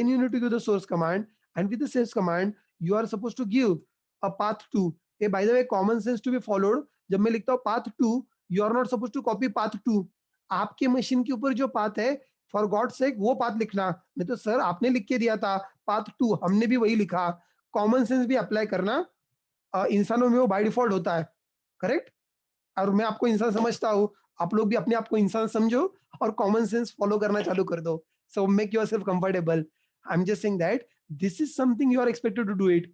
with the source command, you are supposed to give a path to. Hey, by the way, common sense to be followed. जब मैं लिखता हूँ path to, you are not supposed to copy path to. आपके मशीन के ऊपर जो पाथ है, फॉर गॉड सेक वो पाथ लिखना. नहीं तो सर आपने लिख के दिया था पाथ 2, हमने भी वही लिखा. कॉमन सेंस भी अप्लाई करना. इंसानों में वो बाय डिफॉल्ट होता है. करेक्ट. और मैं आपको इंसान समझता हूँ, आप लोग भी अपने आप को इंसान समझो और कॉमन सेंस फॉलो करना चालू कर दो. So make yourself comfortable. I am just saying that this is something you are expected to do it.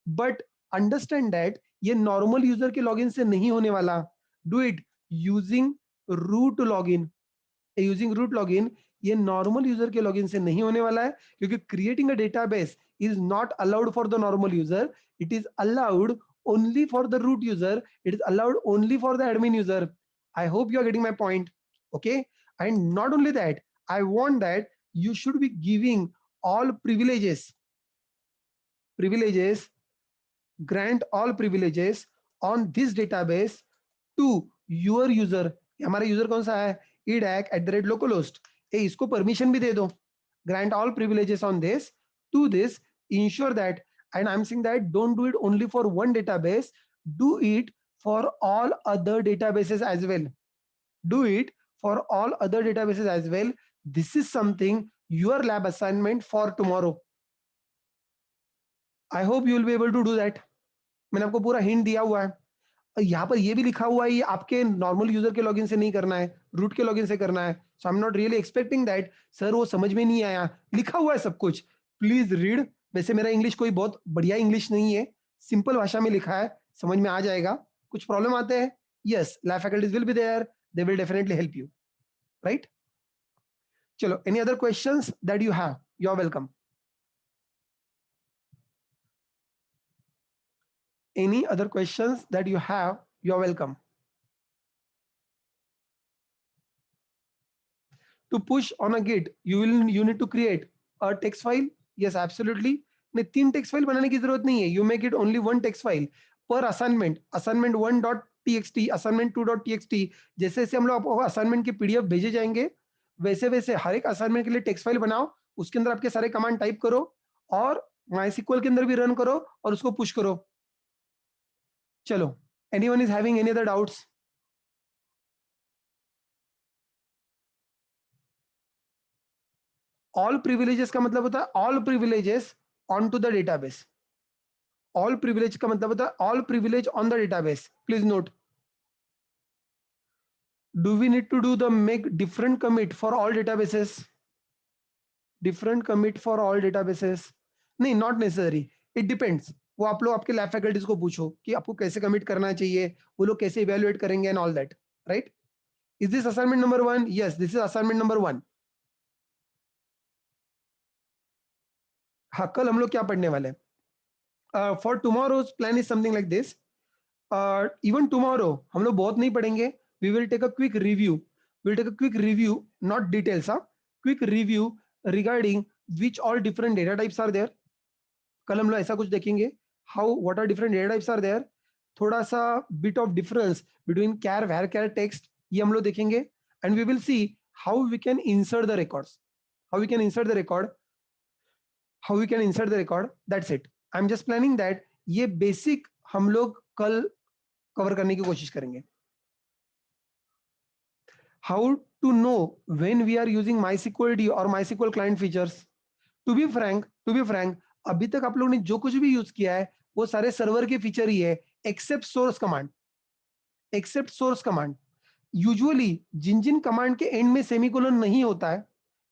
But understand that ये नॉर्मल यूजर के लॉगिन से नहीं होने वाला. Do it using root login. Using root login ये नॉर्मल यूजर के लॉगिन से नहीं होने वाला है, क्योंकि creating a database is not allowed for the normal user. It is allowed only for the root user. It is allowed only for the admin user. I hope you are getting my point. Okay. And not only that, I want that you should be giving all privileges, grant all privileges on this database to your user. हमारा यूजर कौन सा है? edac@localhost. इसको परमिशन भी दे दो. grant all privileges on this to this. Ensure that, and I'm saying that don't do it only for one database, do it for all other databases as well. Do it for all other databases as well. This is something your lab assignment for tomorrow. I hope you will be able to do that. मैंने आपको पूरा हिंट दिया हुआ है. यहाँ पर ये भी लिखा हुआ है, ये आपके नॉर्मल यूजर के लॉगिन से नहीं करना है, रूट के लॉगिन से करना है. So I am not really expecting that sir वो समझ में नहीं आया. लिखा हुआ है सब कुछ, प्लीज रीड. वैसे मेरा इंग्लिश कोई बहुत बढ़िया इंग्लिश नहीं है, सिंपल भाषा में लिखा है, समझ में आ जाएगा. कुछ प्रॉब्लम आते हैं, yes lab faculties will be there, they will definitely help you. Right. चलो, any other questions that you have? You are welcome. Any other questions that you have? You're welcome. To push on a git, you need to create a text file. Yes, absolutely. नहीं, 3 text file बनाने की जरूरत नहीं है. You make it only 1 text file per assignment. Assignment 1.txt, assignment 2.txt. जैसे जैसे हम लोग आपको असाइनमेंट की PDF भेजे जाएंगे, वैसे वैसे हर एक असाइनमेंट के लिए टेक्स्ट फाइल बनाओ. उसके अंदर आपके सारे कमांड टाइप करो और MySQL के अंदर भी रन करो और उसको पुश करो. चलो, anyone is having any other doubts? All privileges का मतलब होता है all privileges on to the database. All privilege का मतलब होता है all privilege on the database. Please note. Do we need to do the make different commit for all databases? Different commit for all databases नहीं, नॉट नेसेसरी. It depends. वो आप लोग आपके लैब फैकल्टीज को पूछो कि आपको कैसे कमिट करना चाहिए, वो लोग कैसे इवेल्युएट करेंगे and all that. Right. Is this assignment number 1? Yes, this is assignment number 1. हाँ, कल हम लोग क्या पढ़ने वाले हैं? For tomorrow's plan is something like this. Even tomorrow हम लोग बहुत नहीं पढ़ेंगे. We will take a quick review. We'll take a quick review, not details, huh? Quick review regarding which all different data types are there. कल हम लोग ऐसा कुछ देखेंगे. How, what are different data types are there? थोड़ा सा bit of difference between char, var, char text ये हम लोग देखेंगे. And we will see how we can insert the records. How we can insert the record. How we can insert the record. That's it. I'm just planning that ये basic हम लोग कल कवर करने की कोशिश करेंगे. How to know when we are using MySQL D or MySQL client features? To be frank, अभी तक आप लोगों ने जो कुछ भी यूज किया है वो सारे सर्वर के फीचर ही है, except source command. Except source command usually जिन जिन कमांड के एंड में सेमीकोलन नहीं होता है,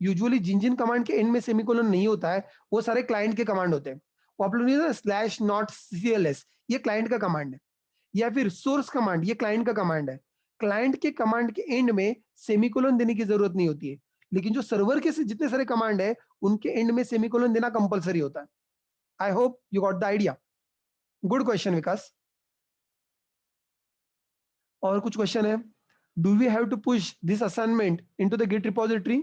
यूजुअली जिन जिन कमांड के एंड में सेमीकोलन नहीं होता है वो सारे क्लाइंट के कमांड होते हैं. वो आप लोगों ने स्लैश नॉट CLS ये क्लाइंट का कमांड है, या फिर सोर्स कमांड ये क्लाइंट का कमांड है. क्लाइंट के कमांड के एंड में सेमीकोलन देने की जरूरत नहीं होती है, लेकिन जो सर्वर के जितने सारे कमांड है उनके एंड में सेमीकोलन देना कंपलसरी होता है. I hope you got the idea. Good question Vikas. और कुछ क्वेश्चन है. Do we have to push this assignment into the git repository?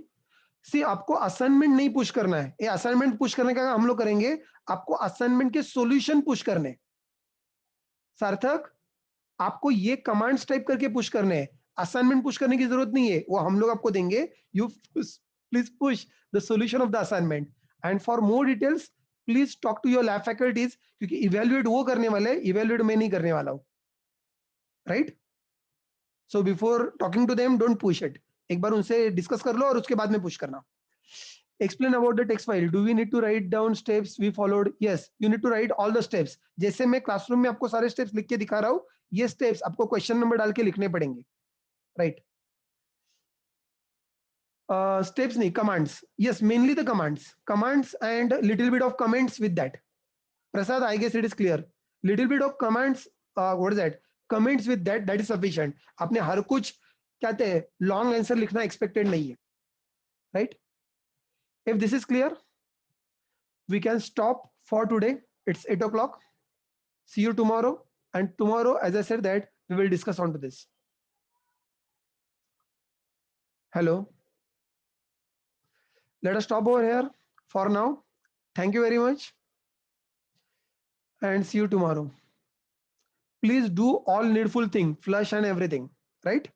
See आपको असाइनमेंट नहीं पुश करना है. ये असाइनमेंट पुश करने का हम लोग करेंगे, आपको असाइनमेंट के सॉल्यूशन पुश करने. सार्थक आपको ये कमांड्स टाइप करके पुश करने हैं, असाइनमेंट पुश करने की जरूरत नहीं है, वो हम लोग आपको देंगे. You please push the solution of the assignment. And for more details please talk to your lab faculties, क्योंकि इवेल्युएट वो करने वाले, इवेल्युएट मैं नहीं करने वाला हूं. Right? So before talking to them don't push it. एक बार उनसे डिस्कस कर लो और उसके बाद में पुश करना. Explain about the text file. Do we need to write down steps we followed? Yes, you need to write all the steps. जैसे मैं क्लासरूम में आपको सारे स्टेप्स लिख के दिखा रहा हूं, ये स्टेप्स आपको क्वेश्चन नंबर डाल के लिखने पड़ेंगे. राइट? स्टेप्स नहीं, commands. Yes, mainly the commands and little bit of comments with that. Prasad, I guess it is clear. Little bit of commands, what is that, comments with that is sufficient. आपने हर कुछ कहते हैं लॉन्ग आंसर लिखना एक्सपेक्टेड नहीं है. Right? If this is clear, we can stop for today. It's 8 o'clock. See you tomorrow. And tomorrow, as I said, that we will discuss onto this. Hello. Let us stop over here for now. Thank you very much. And see you tomorrow. Please do all needful thing, flush and everything. Right?